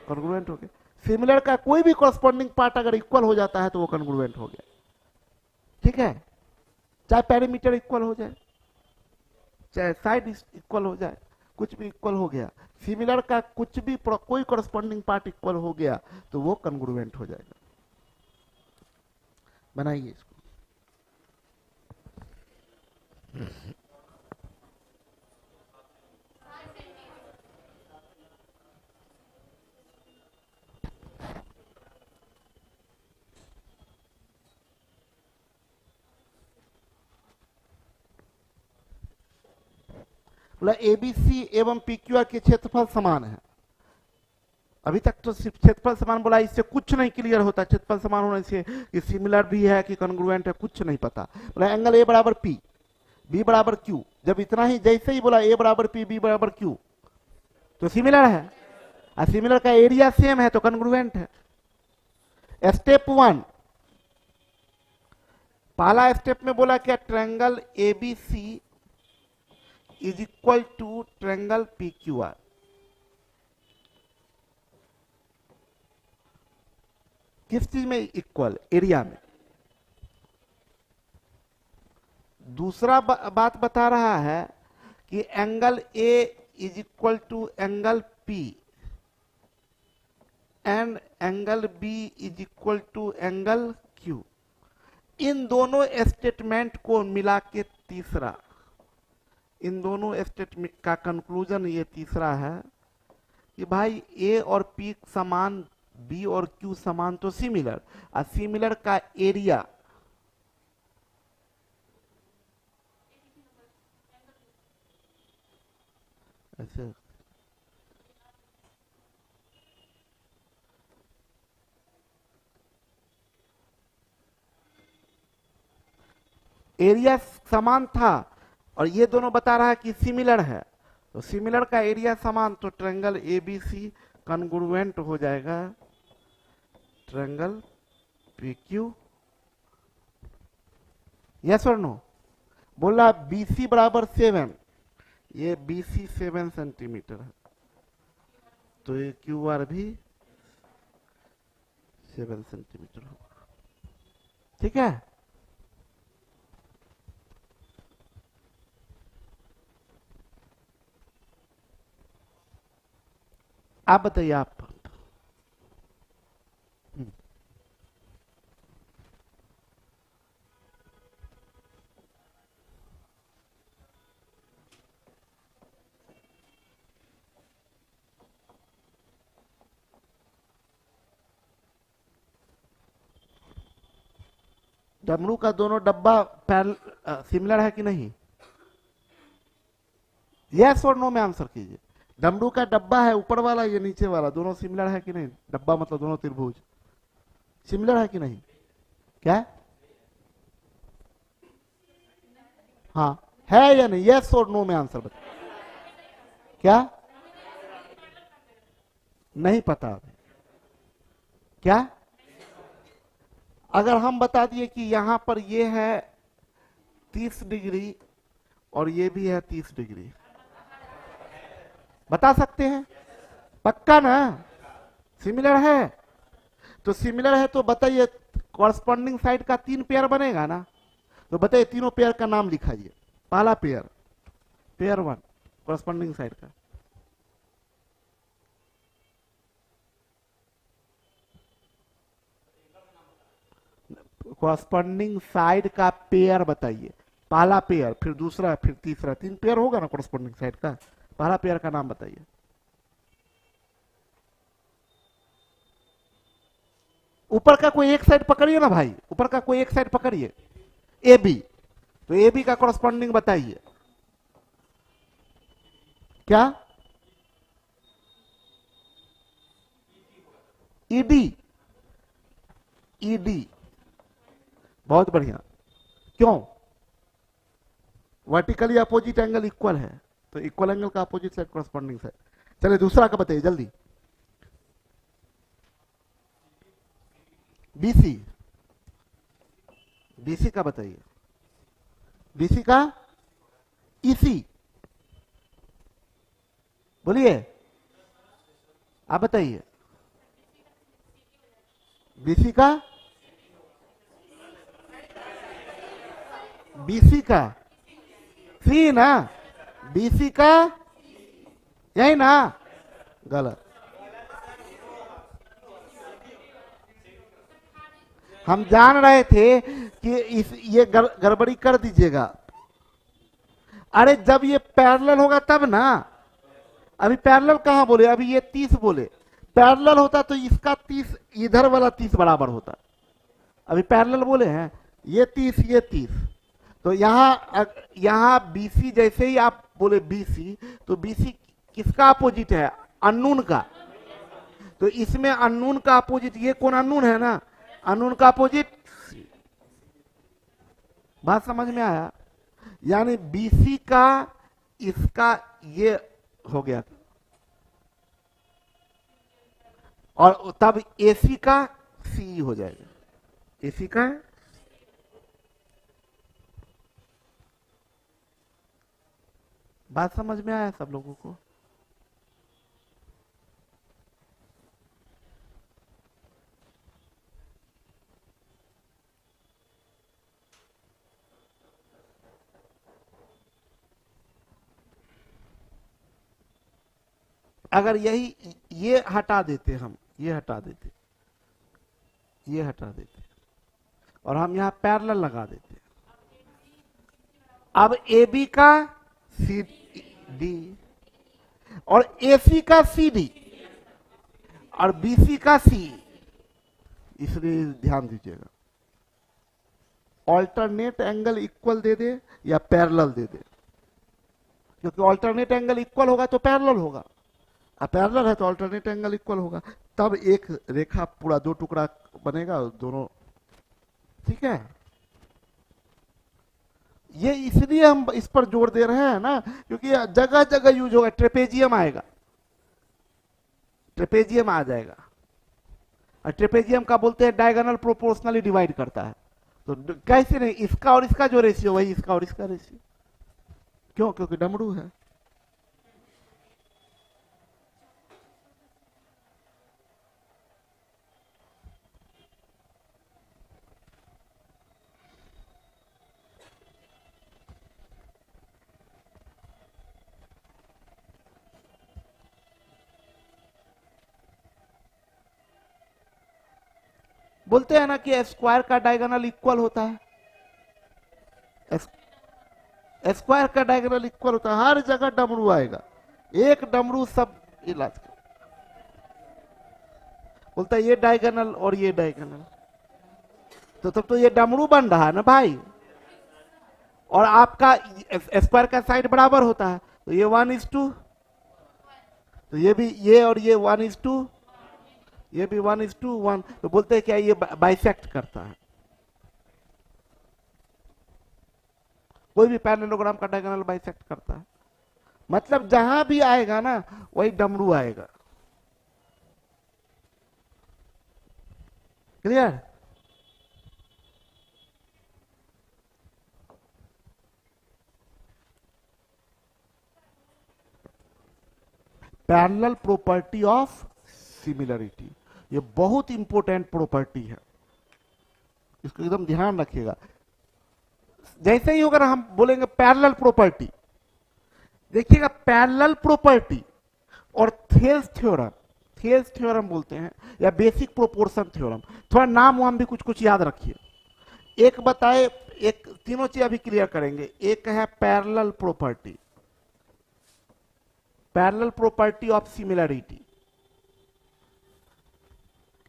कॉन्ग्रुएंट हो गया। सिमिलर का कोई भी कॉरस्पॉन्डिंग पार्ट अगर इक्वल हो जाता है तो वो कॉन्ग्रुएंट हो गया, ठीक है, चाहे पेरीमीटर इक्वल हो जाए, चाहे साइड इक्वल हो जाए, कुछ भी इक्वल हो गया, सिमिलर का कुछ भी कोई कॉरस्पॉन्डिंग पार्ट इक्वल हो गया तो वो कॉन्ग्रुएंट हो जाएगा। बनाइए इसको। बोला एबीसी एवं पीक्यूआर के क्षेत्रफल समान है। अभी तक तो सिर्फ क्षेत्रफल समान बोला, इससे कुछ नहीं क्लियर होता, क्षेत्रफल समान होने से कि सिमिलर भी है कि कॉन्ग्रुएंट है कुछ नहीं पता। बोला एंगल ए बराबर पी, बी बराबर क्यू, जब इतना ही जैसे ही बोला ए बराबर पी, बी बराबर क्यू, तो सिमिलर है, और सिमिलर का एरिया सेम है तो कॉन्ग्रुएंट है। स्टेप 1, पहला स्टेप में बोला क्या, triangle ABC is equal to triangle PQR. किस चीज में इक्वल? एरिया में। दूसरा बात बता रहा है कि angle A is equal to angle P and angle B is equal to angle Q. इन दोनों स्टेटमेंट को मिला के तीसरा, इन दोनों स्टेटमेंट का कंक्लूजन ये तीसरा है कि भाई ए और पी समान, बी और क्यू समान तो सिमिलर, और सिमिलर का एरिया ऐसे एरिया समान था और ये दोनों बता रहा है कि सिमिलर है, तो सिमिलर का एरिया समान, तो ट्रायंगल एबीसी कॉन्ग्रुएंट हो जाएगा ट्रायंगल पीक्यू। यस और नो? बोला बीसी बराबर 7, ये बीसी 7 सेंटीमीटर है, तो ये क्यू आर भी 7 सेंटीमीटर होगा, ठीक है। आप बताइए, आप डमरू का दोनों डब्बा सिमिलर है कि नहीं? यस और नो में आंसर कीजिए। डमरू का डब्बा है, ऊपर वाला ये नीचे वाला, दोनों सिमिलर है कि नहीं? डब्बा मतलब दोनों त्रिभुज सिमिलर है कि नहीं? क्या हाँ है या नहीं, यस और नो में आंसर बता। क्या नहीं पता अभी? क्या अगर हम बता दिए कि यहां पर ये है 30 डिग्री और ये भी है 30 डिग्री, बता सकते हैं? पक्का ना? सिमिलर है? तो सिमिलर है तो बताइए कॉरस्पॉन्डिंग साइड का 3 पेयर बनेगा ना? तो बताइए तीनों पेयर का नाम लिखाइए। पहला पेयर, पेयर 1 कॉरस्पॉन्डिंग साइड का। कॉरस्पॉन्डिंग साइड का पेयर बताइए। पहला पेयर, फिर दूसरा, फिर तीसरा, 3 पेयर होगा ना कॉरस्पॉन्डिंग साइड का। पहला पेयर का नाम बताइए। ऊपर का कोई एक साइड पकड़िए ना भाई, ऊपर का कोई एक साइड पकड़िए। ए बी, तो ए बी का कॉरस्पॉन्डिंग बताइए। क्या? ईडी, ईडी, बहुत बढ़िया। क्यों? वर्टिकली अपोजिट एंगल इक्वल है, तो इक्वल एंगल का अपोजिट साइड कॉरस्पॉन्डिंग साइड। चलिए दूसरा का बताइए जल्दी। बीसी, बीसी का बताइए। बीसी का ईसी, बोलिए आप बताइए। बीसी का, बीसी का सी ना, बीसी का यही ना? गलत। हम जान रहे थे कि ये गड़बड़ी कर दीजिएगा। अरे जब ये पैरेलल होगा तब ना। अभी पैरेलल कहां बोले? अभी ये 30 बोले। पैरेलल होता तो इसका 30 इधर वाला 30 बराबर होता। अभी पैरेलल बोले हैं, ये 30 ये 30। तो यहां बीसी जैसे ही आप बोले बीसी, तो बीसी किसका अपोजिट है? अननोन का। तो इसमें अननोन का अपोजिट, ये कौन अननोन है ना, अननोन का अपोजिट। बात समझ में आया? यानी बीसी का इसका ये हो गया, और तब एसी का सी हो जाएगा। एसी का बात समझ में आया सब लोगों को? अगर यही ये हटा देते, हम ये हटा देते, ये हटा देते और हम यहां पैरेलल लगा देते, अब ए बी का सी डी और एसी का सी डी और बीसी का सी, इसलिए ध्यान दीजिएगा ऑल्टरनेट एंगल इक्वल दे दे या पैरेलल दे दे, क्योंकि ऑल्टरनेट एंगल इक्वल होगा तो पैरेलल होगा, अब पैरेलल है तो ऑल्टरनेट एंगल इक्वल होगा, तब एक रेखा पूरा 2 टुकड़ा बनेगा दोनों। ठीक है, ये इसलिए हम इस पर जोर दे रहे हैं ना, क्योंकि जगह जगह यूज होगा। ट्रेपेजियम आएगा, ट्रेपेजियम आ जाएगा, और ट्रेपेजियम का बोलते हैं डायगोनल प्रोपोर्शनली डिवाइड करता है। तो कैसे नहीं, इसका और इसका जो रेशियो वही इसका और इसका रेशियो। क्यों? क्योंकि डमरू है। बोलते हैं ना कि स्क्वायर का डायगोनल इक्वल होता है, स्क्वायर का डायगोनल इक्वल होता है, हर जगह डमरू आएगा, एक डमरू सब इलाज कर। बोलता है ये डायगोनल और ये डायगोनल, तो तब तो ये डमरू बन रहा है ना भाई। और आपका स्क्वायर का साइड बराबर होता है, तो ये 1:2, तो ये भी, ये और ये 1:2, ये भी 1:1, तो बोलते हैं क्या ये बाइसेक्ट करता है। कोई भी पैरेललोग्राम का डायगोनल बाइसेक्ट करता है। मतलब जहां भी आएगा ना वही डमरू आएगा। Clear? Parallel property of similarity, ये बहुत इंपॉर्टेंट प्रॉपर्टी है, इसको एकदम ध्यान रखिएगा। जैसे ही अगर हम बोलेंगे पैरेलल प्रॉपर्टी, देखिएगा पैरेलल प्रॉपर्टी और थेल्स थ्योरम, थेल्स थ्योरम बोलते हैं या बेसिक प्रोपोर्शन थ्योरम, थोड़ा नाम वाम भी कुछ कुछ याद रखिए। एक बताए, एक तीनों चीज अभी क्लियर करेंगे। एक है parallel property, parallel property of similarity.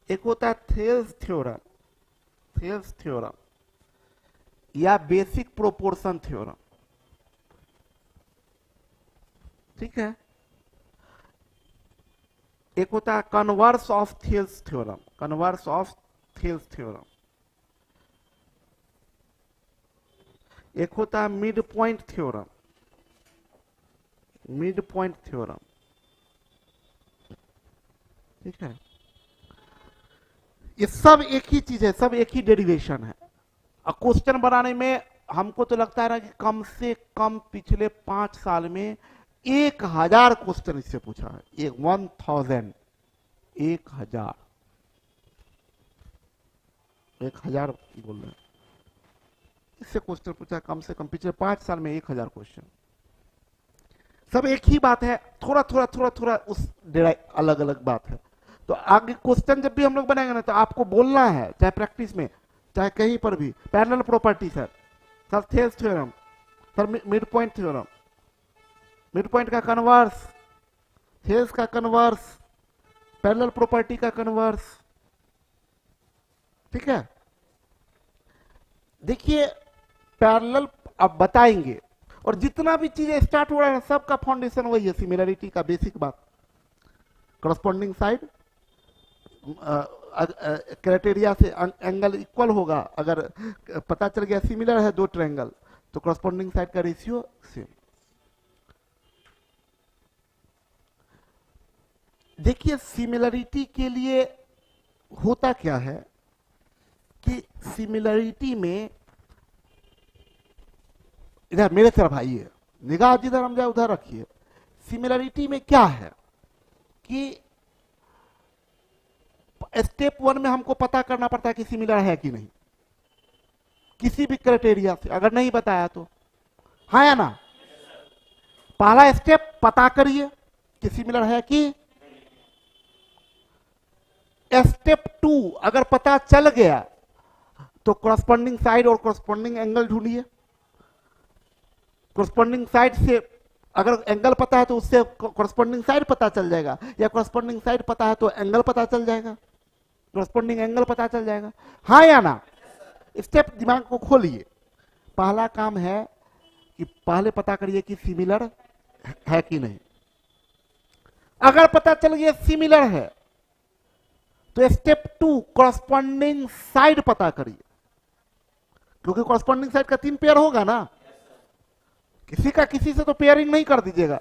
एक होता है थेल्स थ्योरम, थेल्स थ्योरम या बेसिक प्रोपोर्शन थ्योरम। ठीक है। एक होता है converse of Thales theorem, converse of Thales theorem. एक होता है mid point theorem, mid point theorem. ठीक है। ये सब एक ही चीज है, सब एक ही डेरिवेशन है। क्वेश्चन बनाने में हमको तो लगता है ना कि कम से कम पिछले 5 साल में 1000 क्वेश्चन इससे पूछा है। 1000, 1000 बोल रहे हैं, इससे क्वेश्चन पूछा है कम से कम पिछले 5 साल में 1000 क्वेश्चन। सब एक ही बात है, थोड़ा थोड़ा थोड़ा थोड़ा उस अलग अलग बात है। तो आगे क्वेश्चन जब भी हम लोग बनाएंगे ना, तो आपको बोलना है, चाहे प्रैक्टिस में चाहे कहीं पर भी, parallel property sir, sir Thales theorem, sir mid point theorem, mid point का कन्वर्स, थेल्स का कन्वर्स, पैरेलल प्रॉपर्टी का कन्वर्स। ठीक है। देखिए पैरेलल अब बताएंगे, और जितना भी चीजें स्टार्ट हो रहा है सबका फाउंडेशन वही है, सिमिलरिटी का बेसिक बात। करस्पॉन्डिंग साइड, क्राइटेरिया से एंगल इक्वल होगा, अगर पता चल गया सिमिलर है दो ट्रायंगल तो करस्पॉन्डिंग साइड का रेशियो सेम। देखिए सिमिलरिटी के लिए होता क्या है कि सिमिलरिटी में, इधर मेरे तरफ आइए, निगाह जिधर हम जाए उधर रखिए। सिमिलरिटी में क्या है कि स्टेप 1 में हमको पता करना पड़ता है कि सिमिलर है कि नहीं, किसी भी क्राइटेरिया से। अगर नहीं बताया तो, हाँ या ना? पहला स्टेप पता करिए कि सिमिलर है कि। स्टेप 2 अगर पता चल गया तो कॉरस्पॉन्डिंग साइड और कॉरस्पॉन्डिंग एंगल ढूंढिए। कॉरस्पॉन्डिंग साइड से अगर एंगल पता है तो उससे कॉरस्पॉन्डिंग साइड पता चल जाएगा, या कॉरस्पॉन्डिंग साइड पता है तो एंगल पता चल जाएगा, कॉरस्पॉन्डिंग एंगल पता चल जाएगा। हाँ या ना? स्टेप दिमाग को खोलिए। पहला काम है कि पहले पता करिए कि सिमिलर है कि नहीं। अगर पता चल गया सिमिलर है तो स्टेप 2 कॉरस्पॉन्डिंग साइड पता करिए, क्योंकि कॉरस्पॉन्डिंग साइड का 3 पेयर होगा ना। किसी का किसी से तो पेयरिंग नहीं कर दीजिएगा,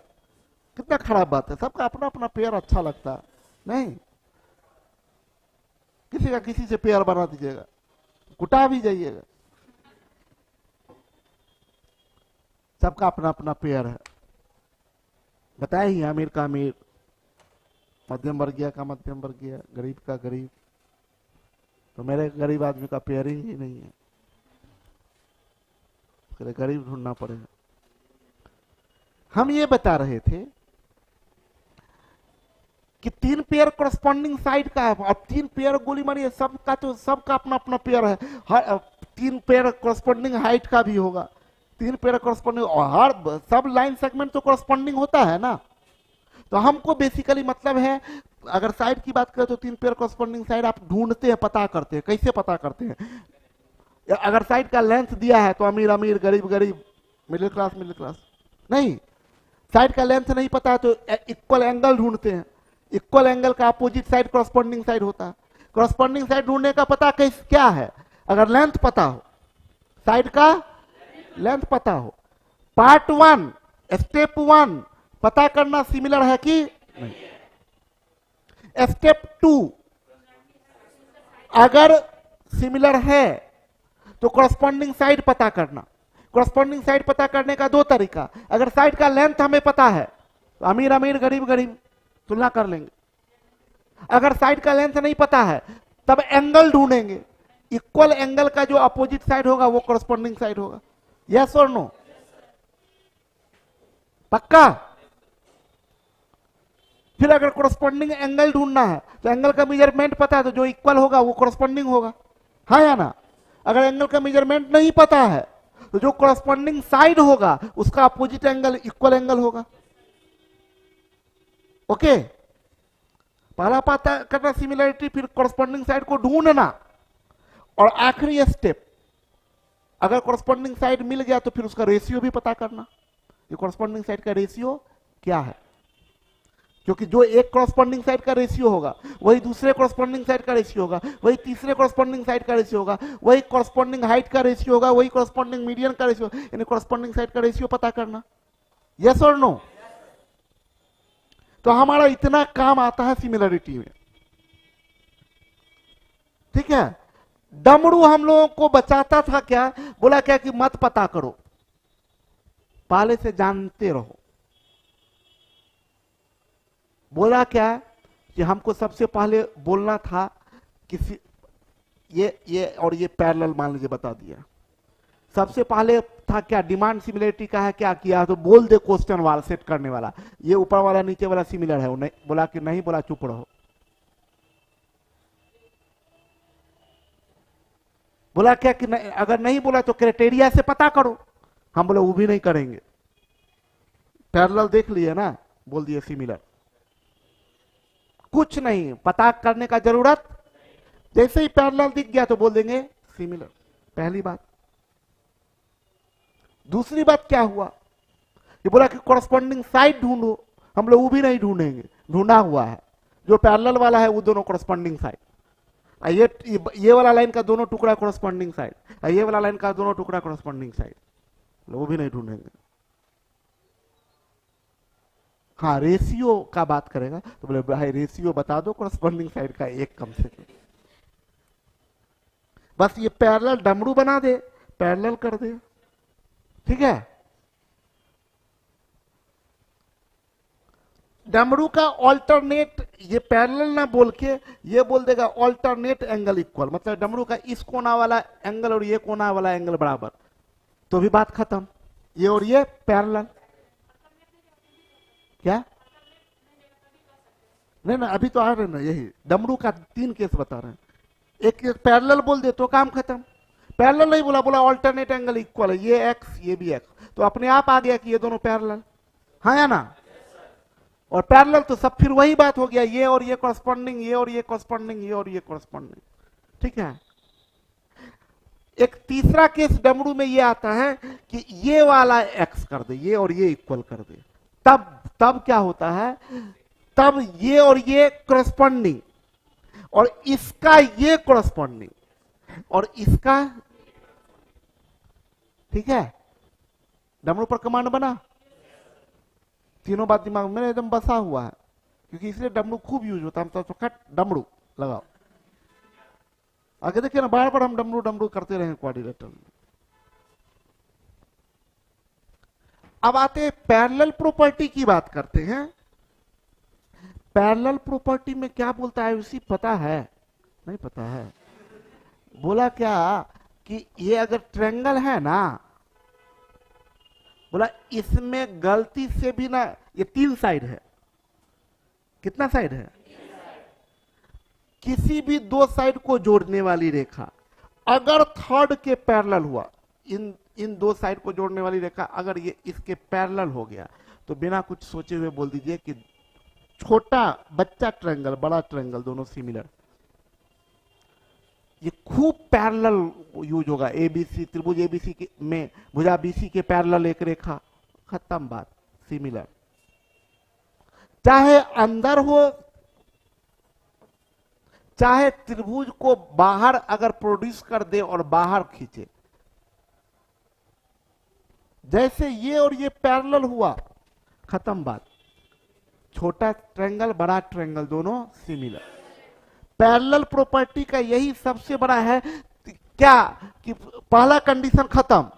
कितना खराब बात है। सबका अपना अपना पेयर अच्छा लगता है, नहीं किसी का किसी से पेयर बना दीजिएगा, कुटा भी जाइएगा। सबका अपना अपना पेयर है। बताए ही, अमीर का अमीर, मध्यम वर्गीय का मध्यम वर्गीय, गरीब का गरीब। तो मेरे गरीब आदमी का पेयरिंग ही नहीं है, इसलिए गरीब ढूंढना पड़ेगा। हम ये बता रहे थे कि 3 पेयर कॉरस्पॉन्डिंग साइड का है, और 3 पेयर गोली मारिए, सबका तो सबका अपना अपना पेयर है। 3 पेयर कॉरस्पॉन्डिंग हाइट का भी होगा, 3 पेयर कॉरस्पॉन्डिंग, और हर सब लाइन सेगमेंट तो कॉरस्पॉन्डिंग होता है ना। तो हमको बेसिकली मतलब है, अगर साइड की बात करें तो 3 पेयर कॉरस्पॉन्डिंग साइड आप ढूंढते हैं, पता करते हैं। कैसे पता करते हैं? अगर साइड का लेंथ दिया है तो अमीर अमीर, गरीब गरीब, मिडिल क्लास नहीं। साइड का लेंथ नहीं पता है तो इक्वल एंगल ढूंढते हैं। इक्वल एंगल का अपोजिट साइड कॉरस्पॉन्डिंग साइड होता है। कॉरस्पॉन्डिंग साइड ढूंढने का पता क्या है? अगर लेंथ पता हो, साइड का लेंथ पता हो, पार्ट 1 स्टेप 1 पता करना सिमिलर है कि नहीं। स्टेप 2 अगर सिमिलर है तो कॉरस्पॉन्डिंग साइड पता करना। कॉरस्पॉन्डिंग साइड पता करने का दो तरीका, अगर साइड का लेंथ हमें पता है तो अमीर अमीर गरीब गरीब तुलना कर लेंगे। अगर साइड का लेंथ नहीं पता है तब एंगल ढूंढेंगे, इक्वल एंगल का जो अपोजिट साइड होगा वो कॉरस्पॉन्डिंग साइड होगा। यस और नो? पक्का? फिर अगर कॉरस्पॉन्डिंग एंगल ढूंढना है तो एंगल का मेजरमेंट पता है तो जो इक्वल होगा वो कॉरस्पॉन्डिंग होगा, हाँ या ना? अगर एंगल का मेजरमेंट नहीं पता है तो जो कॉरस्पॉन्डिंग साइड होगा उसका अपोजिट एंगल इक्वल एंगल होगा। ओके, पहला पता करना सिमिलरिटी, फिर कॉरस्पॉन्डिंग साइड को ढूंढना, और आखिरी स्टेप अगर कॉरस्पॉन्डिंग साइड मिल गया तो फिर उसका रेशियो भी पता करना, ये कॉरस्पॉन्डिंग साइड का रेशियो क्या है, क्योंकि जो एक कॉरस्पॉन्डिंग साइड का रेशियो होगा वही दूसरे कॉरस्पॉन्डिंग साइड का रेशियो होगा, वही तीसरे कॉरस्पॉन्डिंग साइड का रेशियो होगा, वही कॉरस्पॉन्डिंग हाइट का रेशियो होगा, वही कॉरस्पॉन्डिंग मीडियन का रेशियो, यानी कॉरस्पॉन्डिंग साइड का रेशियो पता करना। यस और नो? तो हमारा इतना काम आता है सिमिलरिटी में, ठीक है। डमरू हम लोगों को बचाता था क्या? बोला क्या कि मत पता करो, पहले से जानते रहो। बोला क्या कि हमको सबसे पहले बोलना था किसी ये और ये पैरेलल मान लीजिए बता दिया। सबसे पहले था क्या, डिमांड सिमिलरिटी का है, क्या किया तो बोल दे क्वेश्चन वाला सेट करने वाला, ये ऊपर वाला नीचे वाला सिमिलर है, नहीं बोला कि नहीं, बोला चुप रहो। बोला क्या कि नहीं, अगर नहीं बोला तो क्राइटेरिया से पता करो, हम बोले वो भी नहीं करेंगे। पैरेलल देख लिए ना, बोल दिए सिमिलर, कुछ नहीं पता करने का जरूरत, जैसे ही पैरेलल दिख गया तो बोल देंगे सिमिलर। पहली बात। दूसरी बात क्या हुआ, ये बोला कि कॉरस्पॉन्डिंग साइड ढूंढो, हम लोग वो भी नहीं ढूंढेंगे, ढूंढा हुआ है जो पैरेलल वाला है वो दोनों कॉरस्पॉन्डिंग साइड, ये वाला लाइन का दोनों टुकड़ा कॉरस्पॉन्डिंग साइड, ये वाला लाइन का दोनों टुकड़ा कॉरस्पॉन्डिंग साइड, वो भी नहीं ढूंढेंगे। हाँ, रेशियो का बात करेगा तो बोले भाई रेशियो बता दो कॉरस्पॉन्डिंग साइड का एक कम से कम, बस ये पैरेलल डमरू बना दे, पैरेलल कर दे, ठीक है। डमरू का ऑल्टरनेट, ये पैरेलल ना बोल के ये बोल देगा ऑल्टरनेट एंगल इक्वल, मतलब डमरू का इस कोना वाला एंगल और ये कोना वाला एंगल बराबर, तो भी बात खत्म, ये और ये पैरेलल। क्या? नहीं ना, अभी तो आ रहे ना, यही डमरू का 3 केस बता रहे हैं। एक पैरेलल बोल दे तो काम खत्म, पैरेलल नहीं बोला, बोला ऑल्टरनेट एंगल इक्वल है, ये एक्स ये भी एक्स, तो अपने आप आ गया कि ये दोनों पैरेलल, हाँ या ना? और पैरेलल तो सब फिर वही बात हो गया, ये और ये कॉरस्पॉन्डिंग, ये और ये कॉरस्पॉन्डिंग, ये और ये कॉरस्पॉन्डिंग, ठीक है। एक तीसरा केस डमरू में ये आता है कि ये वाला एक्स कर दे, ये और ये इक्वल कर दे, तब क्या होता है, तब ये और ये कॉरस्पॉन्डिंग और इसका ये कॉरस्पॉन्डिंग और इसका, ठीक है। डमरू पर कमांड बना, तीनों बात दिमाग में एकदम बसा हुआ है, क्योंकि इसलिए डमरू खूब यूज होता है। हम तो कट डमरू लगाओ, आगे देखिए ना, बार बार हम डमरू डमरू करते रहे कोऑर्डिनेटर में। अब आते हैं पैरेलल प्रॉपर्टी की बात करते हैं। पैरेलल प्रॉपर्टी में क्या बोलता है उसी पता है? नहीं पता है। बोला क्या कि ये अगर ट्रायंगल है ना, बोला इसमें गलती से भी ना, ये 3 साइड है, कितना साइड है? किसी भी 2 साइड को जोड़ने वाली रेखा अगर थर्ड के पैरेलल हुआ, इन 2 साइड को जोड़ने वाली रेखा अगर ये इसके पैरेलल हो गया तो बिना कुछ सोचे हुए बोल दीजिए कि छोटा बच्चा ट्रायंगल बड़ा ट्रायंगल दोनों सिमिलर, ये खूब पैरेलल यूज होगा। एबीसी त्रिभुज एबीसी के में भुजा बीसी के पैरेलल एक रेखा, खत्म बात, सिमिलर। चाहे अंदर हो चाहे त्रिभुज को बाहर अगर प्रोड्यूस कर दे और बाहर खींचे, जैसे ये और ये पैरेलल हुआ, खत्म बात। छोटा ट्रायंगल बड़ा ट्रायंगल दोनों सिमिलर। पैरेलल प्रॉपर्टी का यही सबसे बड़ा है क्या कि पहला कंडीशन खत्म,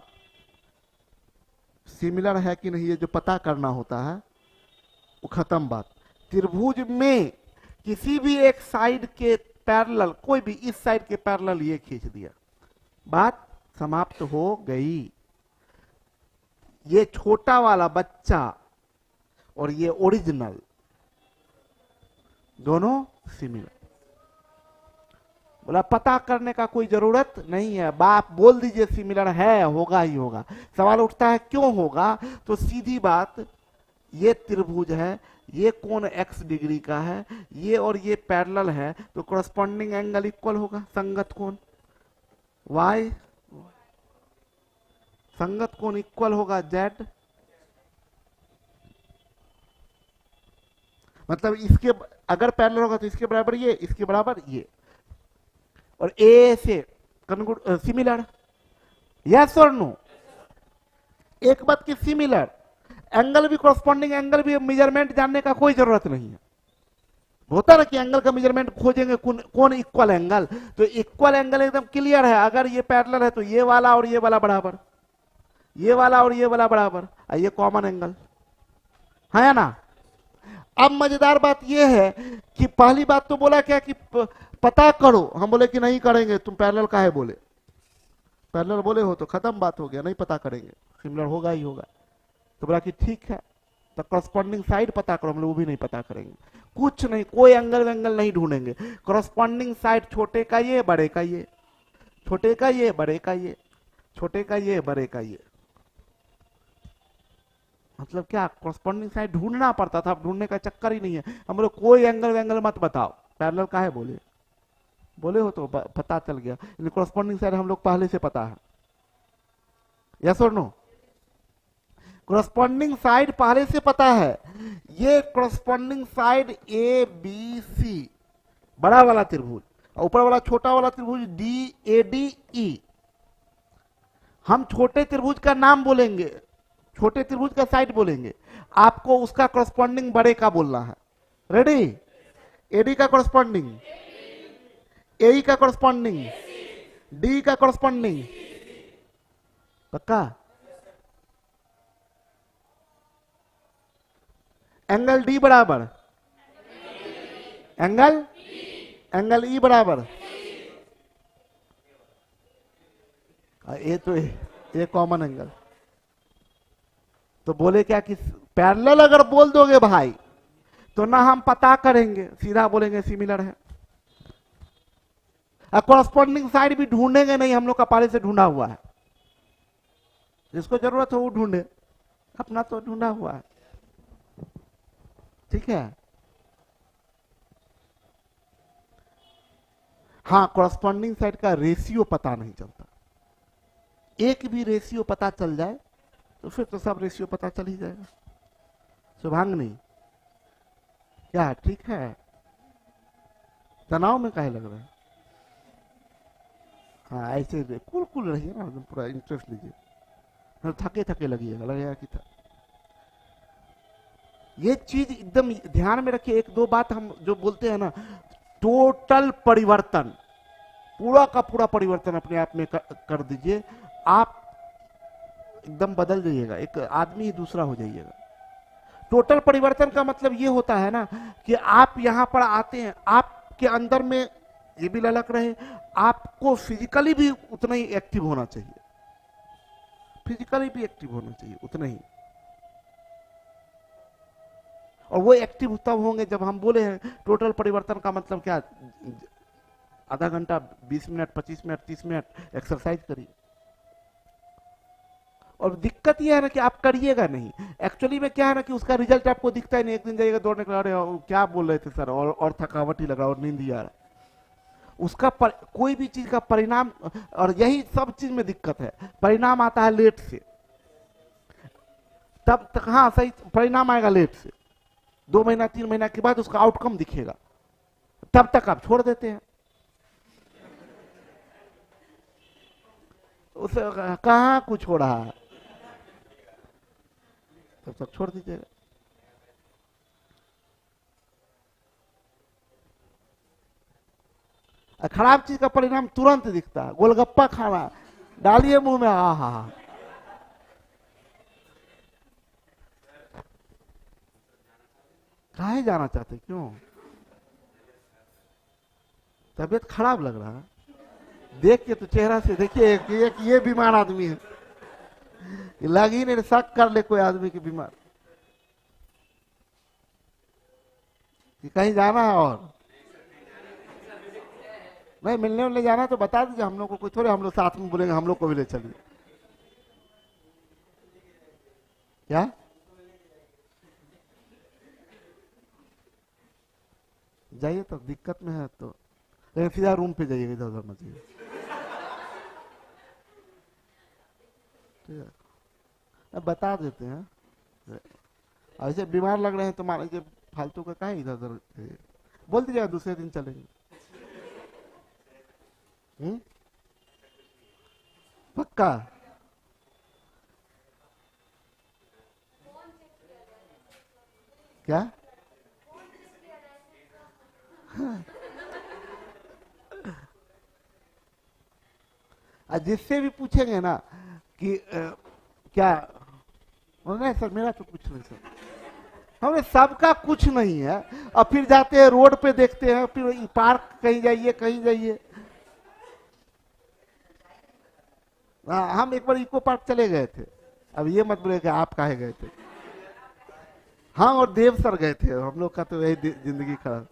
सिमिलर है कि नहीं ये जो पता करना होता है वो खत्म बात। त्रिभुज में किसी भी एक साइड के पैरेलल, कोई भी इस साइड के पैरेलल ये खींच दिया, बात समाप्त हो गई। ये छोटा वाला बच्चा और ये ओरिजिनल दोनों सिमिलर। बोला पता करने का कोई जरूरत नहीं है, बाप बोल दीजिए सिमिलर है, होगा ही होगा। सवाल उठता है क्यों होगा, तो सीधी बात, ये त्रिभुज है, ये कोण x डिग्री का है, ये और ये पैरेलल है, तो कॉरस्पॉन्डिंग एंगल इक्वल होगा, संगत कोण y, संगत कोण इक्वल होगा z। मतलब इसके अगर पैरेलल होगा तो इसके बराबर ये, इसके बराबर ये, और ए से सिमिलर। यस और नो? एक बात की सिमिलर एंगल भी, कॉरस्पॉन्डिंग एंगल भी, मेजरमेंट जानने का कोई जरूरत नहीं है। होता ना कि एंगल का मेजरमेंट खोजेंगे कौन इक्वल एंगल, तो इक्वल एंगल एकदम क्लियर है। अगर ये पैरेलल है तो ये वाला और ये वाला बराबर, ये वाला और ये वाला बराबर, ये कॉमन एंगल है ना। अब मजेदार बात ये है कि पहली बात तो बोला क्या कि पता करो, हम बोले कि नहीं करेंगे, तुम पैरेलल का है बोले, पैरेलल बोले हो तो खत्म बात हो गया, नहीं पता करेंगे, सिमिलर होगा ही होगा। तो बोला कि ठीक है, तो कॉरस्पॉन्डिंग साइड पता करो, हम लोग वो भी नहीं पता करेंगे, कुछ नहीं, कोई एंगल वेंगल नहीं ढूंढेंगे। कॉरस्पॉन्डिंग साइड छोटे का ये, बड़े का ये, छोटे का ये, बड़े का ये, छोटे का ये, बड़े का ये। मतलब क्या, कॉरस्पॉन्डिंग साइड ढूंढना पड़ता था, अब ढूंढने का चक्कर ही नहीं है। हम लोग कोई एंगल वेंगल मत बताओ, पैरेलल का है बोले, बोले हो तो पता चल गया। कॉरस्पॉन्डिंग साइड हम लोग पहले से पता है। यस और नो? कॉरस्पॉन्डिंग साइड पहले से पता है। ये corresponding side A B C, बड़ा वाला त्रिभुज, ऊपर वाला छोटा वाला त्रिभुज डी ए डी ई। हम छोटे त्रिभुज का नाम बोलेंगे, छोटे त्रिभुज का साइड बोलेंगे, आपको उसका कॉरस्पॉन्डिंग बड़े का बोलना है। रेडी? एडी का कॉरस्पॉन्डिंग, ए का कॉरस्पॉन्डिंग, डी का कॉरस्पॉन्डिंग, पक्का? एंगल डी बराबर एंगल ई बराबर ए, तो ये कॉमन एंगल। तो बोले क्या कि पैरेलल अगर बोल दोगे भाई तो ना हम पता करेंगे, सीधा बोलेंगे सिमिलर है। कॉरस्पॉन्डिंग साइड भी ढूंढेंगे नहीं, हम लोग का पहले से ढूंढा हुआ है, जिसको जरूरत हो वो ढूंढे, अपना तो ढूंढा हुआ है। ठीक है? हाँ, कॉरस्पॉन्डिंग साइड का रेशियो पता नहीं चलता। एक भी रेशियो पता चल जाए तो फिर तो सब रेशियो पता चल ही जाएगा। शुभांगनी क्या ठीक है? तनाव में काहे लग रहा है? हाँ ऐसे कुल कुल रहिए ना, पूरा इंटरेस्ट लीजिए, थके थके लगेगा कि था। ये चीज एकदम ध्यान में रखिए। एक दो बात हम जो बोलते हैं ना, टोटल परिवर्तन, पूरा का पूरा परिवर्तन अपने आप में कर दीजिए, आप एकदम बदल जाइएगा, एक आदमी ही दूसरा हो जाइएगा। टोटल परिवर्तन का मतलब ये होता है ना कि आप यहां पर आते हैं, आपके अंदर में ये भी ललक रहे, आपको फिजिकली भी उतना ही एक्टिव होना चाहिए, फिजिकली भी एक्टिव होना चाहिए उतना ही। और वो एक्टिव तब होंगे जब हम बोले हैं टोटल परिवर्तन का मतलब क्या, आधा घंटा 20 मिनट 25 मिनट 30 मिनट एक्सरसाइज करिए। और दिक्कत यह है ना कि आप करिएगा नहीं, एक्चुअली में क्या है ना कि उसका रिजल्ट आपको दिखता ही नहीं। एक दिन जाइएगा दौड़ने के लिए, क्या बोल रहे थे सर, और थकावट ही लगा और नींद ही आ रहा। उसका कोई भी चीज का परिणाम, और यही सब चीज में दिक्कत है, परिणाम आता है लेट से, तब तक हाँ सही परिणाम आएगा लेट से, 2 महीना 3 महीना के बाद उसका आउटकम दिखेगा, तब तक आप छोड़ देते हैं। उसे कहाँ कुछ हो रहा है, तब तक छोड़ दीजिएगा। खराब चीज का परिणाम तुरंत दिखता है। गोलगप्पा खाना, डालिए मुंह में, आ हा। काहे जाना चाहते, क्यों? तबीयत खराब लग रहा है देख के, तो चेहरा से देखिए एक ये बीमार आदमी है, लग ही नहीं, शक कर ले कोई आदमी की बीमार कि कहीं जाना है। और नहीं, मिलने उलने जाना तो बता दीजिए हम लोग को, कोई थोड़े हम लोग साथ में बोलेंगे हम लोग को भी ले चलिए। क्या जाइए, तो दिक्कत में है तो सीधा रूम पे जाइए, इधर उधर मत जाइए, ठीक है? अब बता देते हैं, ऐसे बीमार लग रहे हैं तो मान लीजिए फालतू का काहे इधर उधर बोल दीजिएगा, दूसरे दिन चलेंगे। पक्का? क्या? जिससे भी पूछेंगे ना कि क्या, नहीं सर मेरा तो कुछ नहीं सर, हमें सबका कुछ नहीं है। और फिर जाते हैं रोड पे देखते हैं, फिर पार्क कहीं जाइए कहीं जाइए। हम एक बार इको पार्क चले गए थे, अब ये मत बोले कि आप काहे गए थे। हम और देव सर गए थे, हम लोग का तो यही जिंदगी खराब।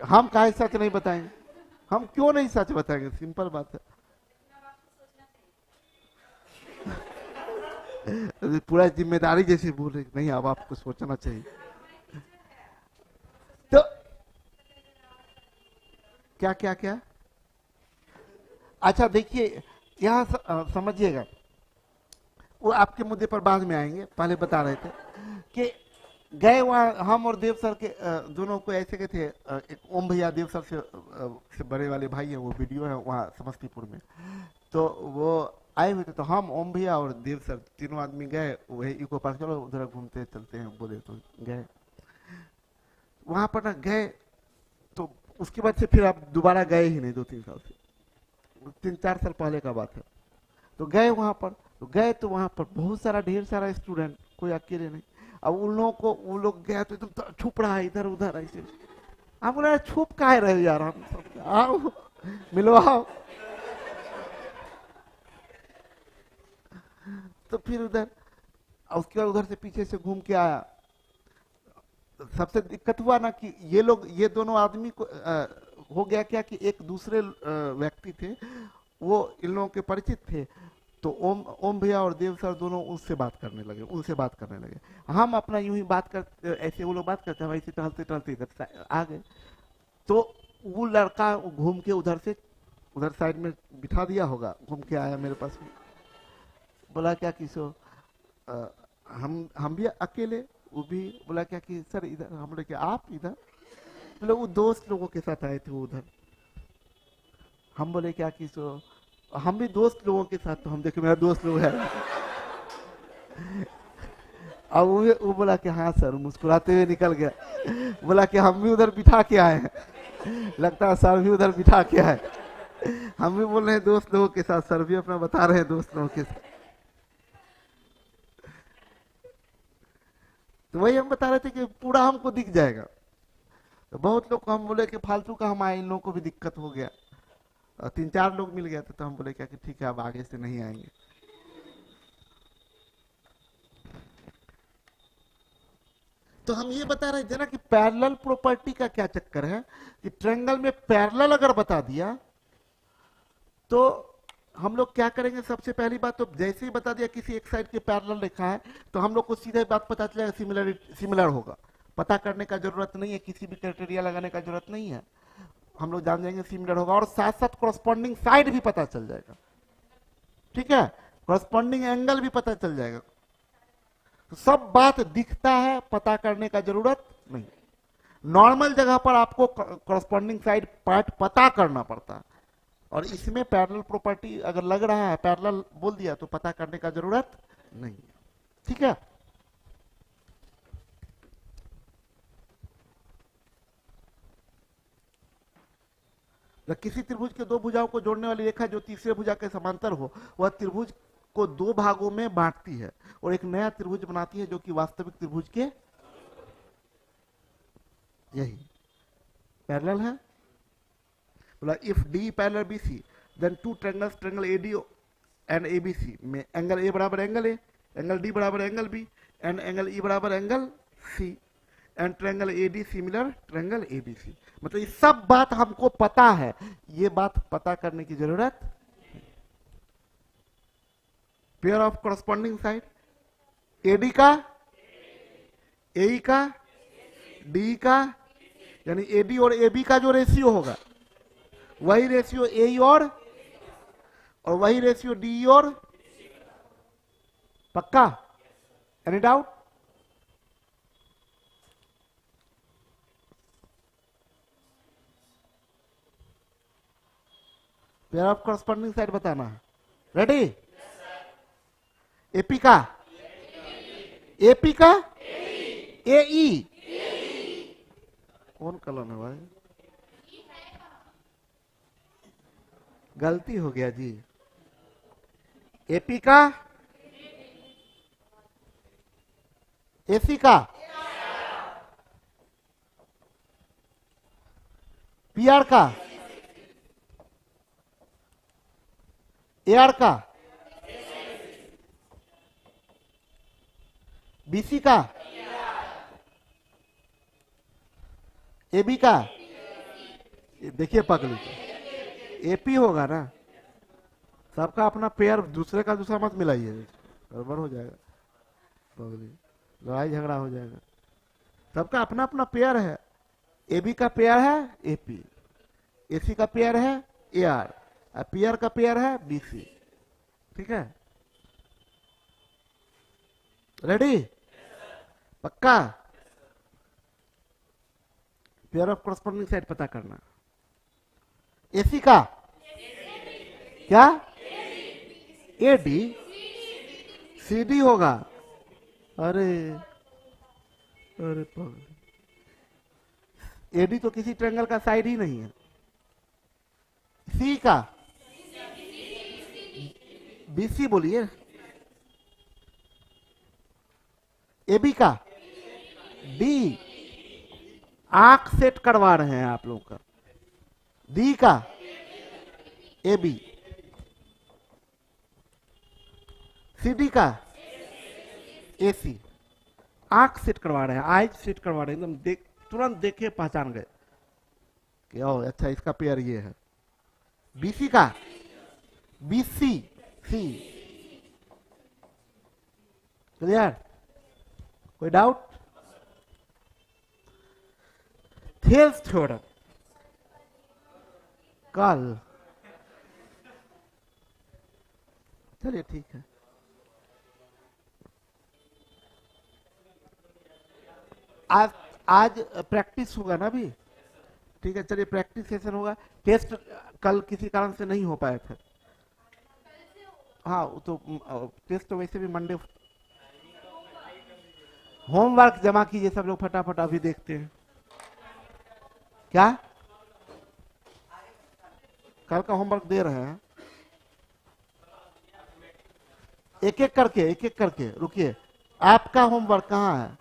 हम काहे सच नहीं बताएंगे, हम क्यों नहीं सच बताएंगे, सिंपल बात है। पूरा जिम्मेदारी जैसे बोल रहे, नहीं अब आपको सोचना चाहिए। तो क्या क्या क्या, अच्छा देखिए यहाँ समझिएगा, वो आपके मुद्दे पर बाद में आएंगे, पहले बता रहे थे कि गए वहाँ हम और देव सर के दोनों को ऐसे गए थे। एक ओम भैया देव सर से बड़े वाले भाई है, वो वीडियो है वहाँ समस्तीपुर में, तो वो आए हुए थे। तो हम ओम भैया और देव सर तीनों आदमी गए वही इको पार्क, चलो उधर घूमते चलते हैं बोले, तो गए वहां पर ना गए। तो उसके बाद से फिर आप दोबारा गए ही नहीं, 2-3 साल से, 3-4 साल पहले का बात है। तो गए वहां पर, तो वहां पर बहुत सारा ढेर सारा स्टूडेंट, कोई अकेले नहीं। अब उन लोगों को, वो लोग गया तो एकदम छुप रहा है इधर उधर ऐसे। आप बोले छुप काहे रहे यार, हम आओ मिलवाओ। तो फिर उधर, उसके बाद उधर से पीछे से घूम के आया। सबसे दिक्कत हुआ ना कि ये लोग, ये दोनों आदमी को हो गया क्या कि एक दूसरे व्यक्ति थे, वो इन लोगों के परिचित थे। तो ओम भैया और देव सर दोनों उनसे बात करने लगे। हम अपना यूं ही बात कर, ऐसे वो लोग बात करते हैं, वैसे टहलते टहलते इधर आ गए। तो वो लड़का घूम के उधर साइड में बिठा दिया होगा, घूम के आया मेरे पास में, बोला क्या कि सो हम भी अकेले, वो भी बोला क्या कि सर इधर, हम बोले कि आप इधर, बोले वो दोस्त लोगों के साथ आए थे वो उधर। हम बोले क्या कि सो हम भी दोस्त लोगों के साथ, तो हम देखे मेरा दोस्त लोग है। अब वो बोला कि हाँ सर, मुस्कुराते हुए निकल गया, बोला कि हम भी उधर बिठा के आए हैं, लगता है सर भी उधर बिठा के आए। हम भी बोल रहे हैं दोस्त लोगों के साथ, सर भी अपना बता रहे हैं दोस्त लोगों के साथ। तो वही हम बता रहे थे कि पूरा हमको दिख जाएगा। तो बहुत लोग को हम बोले कि फालतू का हम आए, इन लोगों को भी दिक्कत हो गया। 3-4 लोग मिल गया था, तो हम बोले क्या कि ठीक है अब आगे से नहीं आएंगे। तो हम ये बता रहे थे ना कि पैरेलल प्रॉपर्टी का क्या चक्कर है कि ट्रायंगल में पैरेलल अगर बता दिया तो हम लोग क्या करेंगे, सबसे पहली बात तो जैसे ही बता दिया किसी एक साइड के पैरेलल लिखा है, तो हम लोग को सीधे बात पता चलेगा सिमिलर होगा। पता करने का जरूरत नहीं है, किसी भी क्राइटेरिया लगाने का जरूरत नहीं है, हम लोग जान जाएंगे सिमिलर होगा। और साथ साथ कॉरस्पॉन्डिंग साइड भी पता चल जाएगा, ठीक है, कॉरस्पॉन्डिंग एंगल भी पता चल जाएगा। तो सब बात दिखता है, पता करने का जरूरत नहीं। नॉर्मल जगह पर आपको कॉरस्पॉन्डिंग साइड पार्ट पता करना पड़ता है, और इसमें पैरेलल प्रॉपर्टी अगर लग रहा है, पैरेलल बोल दिया, तो पता करने का जरूरत नहीं है, ठीक है। या किसी त्रिभुज के दो भुजाओं को जोड़ने वाली रेखा जो तीसरे भुजा के समांतर हो, वह त्रिभुज को दो भागों में बांटती है और एक नया त्रिभुज बनाती है जो कि वास्तविक त्रिभुज के यही पैरेलल है। बोला if D parallel BC then two triangles, triangle AD and ABC में एंगल ए बराबर एंगल ए, एंगल डी बराबर angle B and angle E बराबर angle C and triangle AD similar triangle ABC. मतलब ये सब बात हमको पता है, ये बात पता करने की जरूरत। Pair of corresponding side AD का, एई का, डी का, यानी एडी और एबी का जो रेशियो होगा वही रेशियो एई और वही रेशियो डी और, पक्का? Any doubt? Pair of corresponding side बताना। रेडी? एपी का, एपी का, एई कौन कलम है भाई? गलती हो गया जी। एपी का, एसी का, पीआर का, एआर का, बीसी का, एबी का, देखिए पगली, एपी होगा ना। सबका अपना पेयर, दूसरे का दूसरा मत मिलाइए, गड़बड़ हो जाएगा, पगली लड़ाई झगड़ा हो जाएगा। सबका अपना अपना पेयर है। एबी का पेयर है एपी, एसी का पेयर है एआर, पीआर का पेयर है बीसी। ठीक है, रेडी? पक्का? पेयर ऑफ कॉरस्पॉन्डिंग साइड पता करना। एसी का क्या? एडी, सीडी होगा। अरे अरे एडी तो किसी ट्रायंगल का साइड ही नहीं है। सी का, बीसी बोलिए। एबी का, डी, आंख सेट करवा रहे हैं आप लोग का। डी का, एबी, सीडी का, एसी, आंख सेट करवा रहे हैं, आइज सेट करवा रहे हैं, एकदम तुरंत देखे पहचान गए कि ओ अच्छा इसका पेयर ये है। बीसी का, बीसी, सी, क्लियर? कोई डाउट? थेल्स थ्योरम कल, चलिए ठीक है। आज प्रैक्टिस होगा ना भी, ठीक है। चलिए प्रैक्टिस सेशन होगा, टेस्ट कल किसी कारण से नहीं हो पाया था। हाँ तो टेस्ट तो वैसे भी मंडे। होमवर्क जमा कीजिए सब लोग फटाफट, अभी देखते हैं। क्या कल का होमवर्क दे रहे हैं? एक एक करके रुकिए। आपका होमवर्क कहाँ है?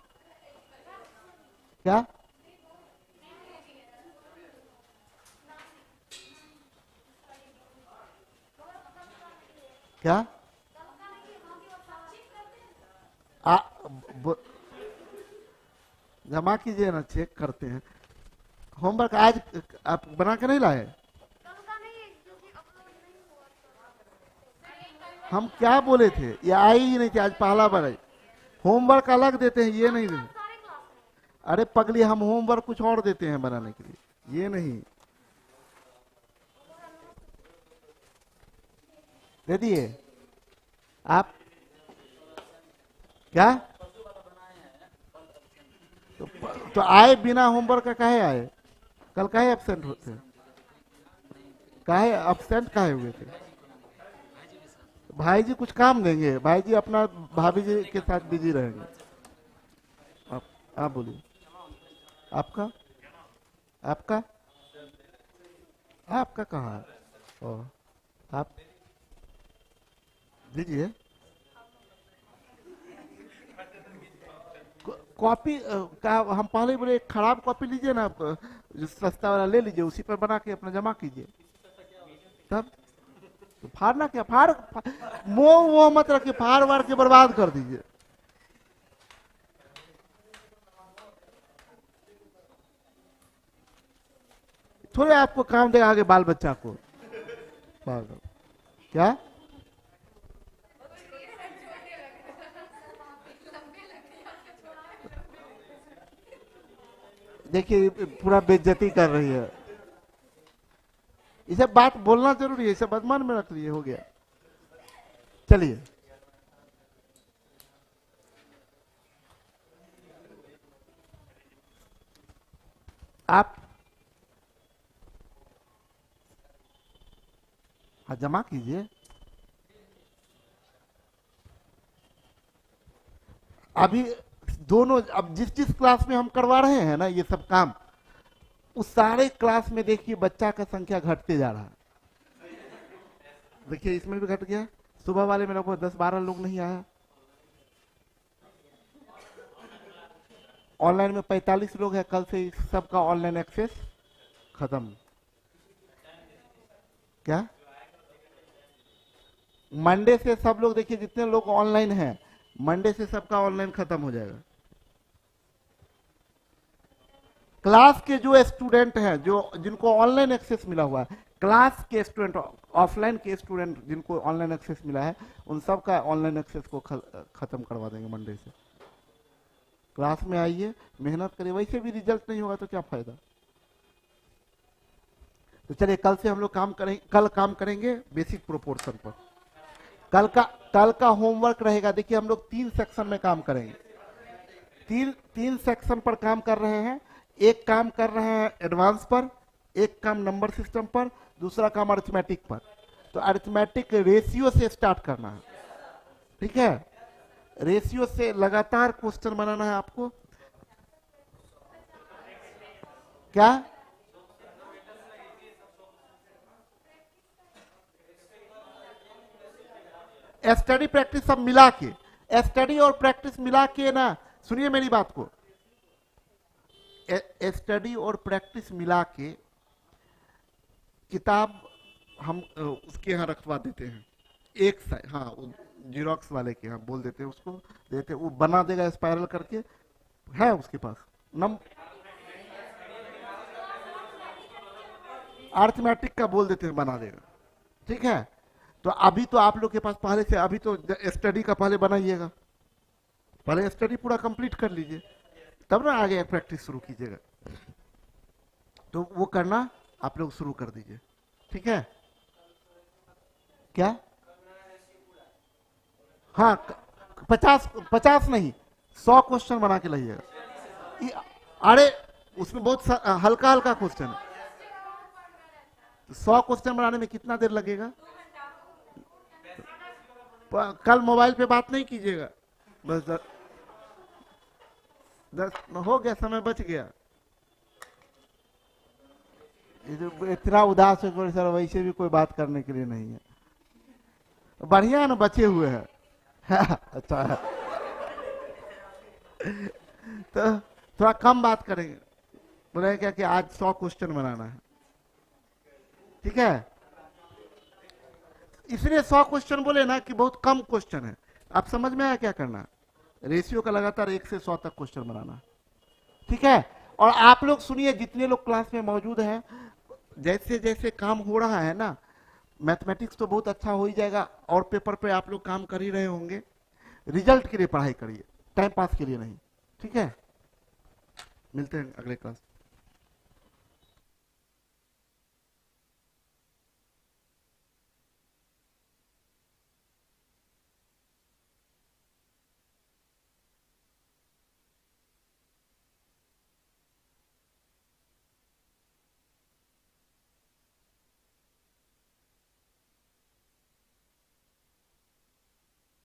क्या क्या जमा कीजिए ना, चेक करते हैं। होमवर्क आज आप बना के नहीं लाए? हम क्या बोले थे, ये आई ही नहीं थी, आज पहला बार आई। होमवर्क अलग देते हैं, ये नहीं देते। अरे पगली, हम होमवर्क कुछ और देते हैं बनाने के लिए, ये नहीं। दे दिए आप? क्या तो आए बिना होमवर्क का काहे आए? कल काहे एब्सेंट होते? काहे एब्सेंट काहे हुए थे? भाई जी कुछ काम देंगे, भाई जी अपना भाभी जी के साथ बिजी रहेंगे। आप बोलिए। आपका आपका आपका कहाँ है? ओ, आप दीजिए कॉपी का। हम पहले ही बोले एक खराब कॉपी लीजिए ना आप, जो सस्ता वाला ले लीजिए, उसी पर बना के अपना जमा कीजिए। तब तो फाड़ना क्या, मोह वो मत रखिए, फाड़ वाड़ के बर्बाद कर दीजिए। थोड़े आपको काम देगा आगे बाल बच्चा को। पागल। क्या? देखिए पूरा बेइज्जती कर रही है। इसे बात बोलना जरूरी है, इसे बदमान में रख लिए, हो गया। चलिए आप हाँ जमा कीजिए। अभी दोनों, अब जिस जिस क्लास में हम करवा रहे हैं ना ये सब काम, उस सारे क्लास में देखिए बच्चा का संख्या घटते जा रहा है। देखिए इसमें भी घट गया। सुबह वाले में लगभग 10-12 लोग नहीं आया। ऑनलाइन में 45 लोग हैं। कल से सबका ऑनलाइन एक्सेस खत्म। क्या? मंडे से सब लोग, देखिए जितने लोग ऑनलाइन हैं, मंडे से सबका ऑनलाइन खत्म हो जाएगा। क्लास के जो स्टूडेंट हैं, जो जिनको ऑनलाइन एक्सेस मिला हुआ है, क्लास के स्टूडेंट, ऑफलाइन के स्टूडेंट जिनको ऑनलाइन एक्सेस मिला है, उन सब का ऑनलाइन एक्सेस को खत्म करवा देंगे मंडे से। क्लास में आइए, मेहनत करिए, वैसे भी रिजल्ट नहीं होगा तो क्या फायदा। तो चलिए कल से हम लोग काम करेंगे, कल काम करेंगे बेसिक प्रोपोर्शन पर। कल का होमवर्क रहेगा। देखिए हम लोग 3 सेक्शन में काम करेंगे। तीन सेक्शन पर काम कर रहे हैं। एक काम कर रहे हैं एडवांस पर, एक काम नंबर सिस्टम पर, दूसरा काम अरिथमेटिक पर। तो अरिथमेटिक रेशियो से स्टार्ट करना है, ठीक है। रेशियो से लगातार क्वेश्चन बनाना है आपको। क्या? स्टडी प्रैक्टिस सब मिला के, स्टडी और प्रैक्टिस मिला के ना, सुनिए मेरी बात को, स्टडी और प्रैक्टिस मिला के किताब हम उसके यहाँ रखवा देते हैं। एक साइड, हाँ जीरोक्स वाले के यहाँ बोल देते हैं, उसको देते, वो बना देगा स्पाइरल करके, है उसके पास अरिथमेटिक का बोल देते हैं, बना देगा, ठीक है। तो अभी तो आप लोग के पास पहले से, अभी तो स्टडी का पहले बनाइएगा, पहले स्टडी पूरा कंप्लीट कर लीजिए, तब ना आगे प्रैक्टिस शुरू कीजिएगा। तो वो करना आप लोग शुरू कर दीजिए, ठीक है। क्या? हाँ 50 नहीं, 100 क्वेश्चन बना के लाइएगा। अरे उसमें बहुत हल्का हल्का क्वेश्चन है। 100 क्वेश्चन बनाने में कितना देर लगेगा? कल मोबाइल पे बात नहीं कीजिएगा, बस 10 हो गया, समय बच गया। इतना उदास है सर, वैसे भी कोई बात करने के लिए नहीं है। बढ़िया है ना, बचे हुए हैं। अच्छा है। तो थोड़ा कम बात करेंगे, बोले क्या कि आज 100 क्वेश्चन बनाना है, ठीक है। इसलिए 100 क्वेश्चन बोले ना कि बहुत कम क्वेश्चन है। आप समझ में आया क्या करना? रेशियो का लगातार 1 से 100 तक क्वेश्चन बनाना, ठीक है। और आप लोग सुनिए, जितने लोग क्लास में मौजूद हैं, जैसे जैसे काम हो रहा है ना, मैथमेटिक्स तो बहुत अच्छा हो ही जाएगा, और पेपर पे आप लोग काम कर ही रहे होंगे। रिजल्ट के लिए पढ़ाई करिए, टाइम पास के लिए नहीं, ठीक है। मिलते हैं अगले क्लास।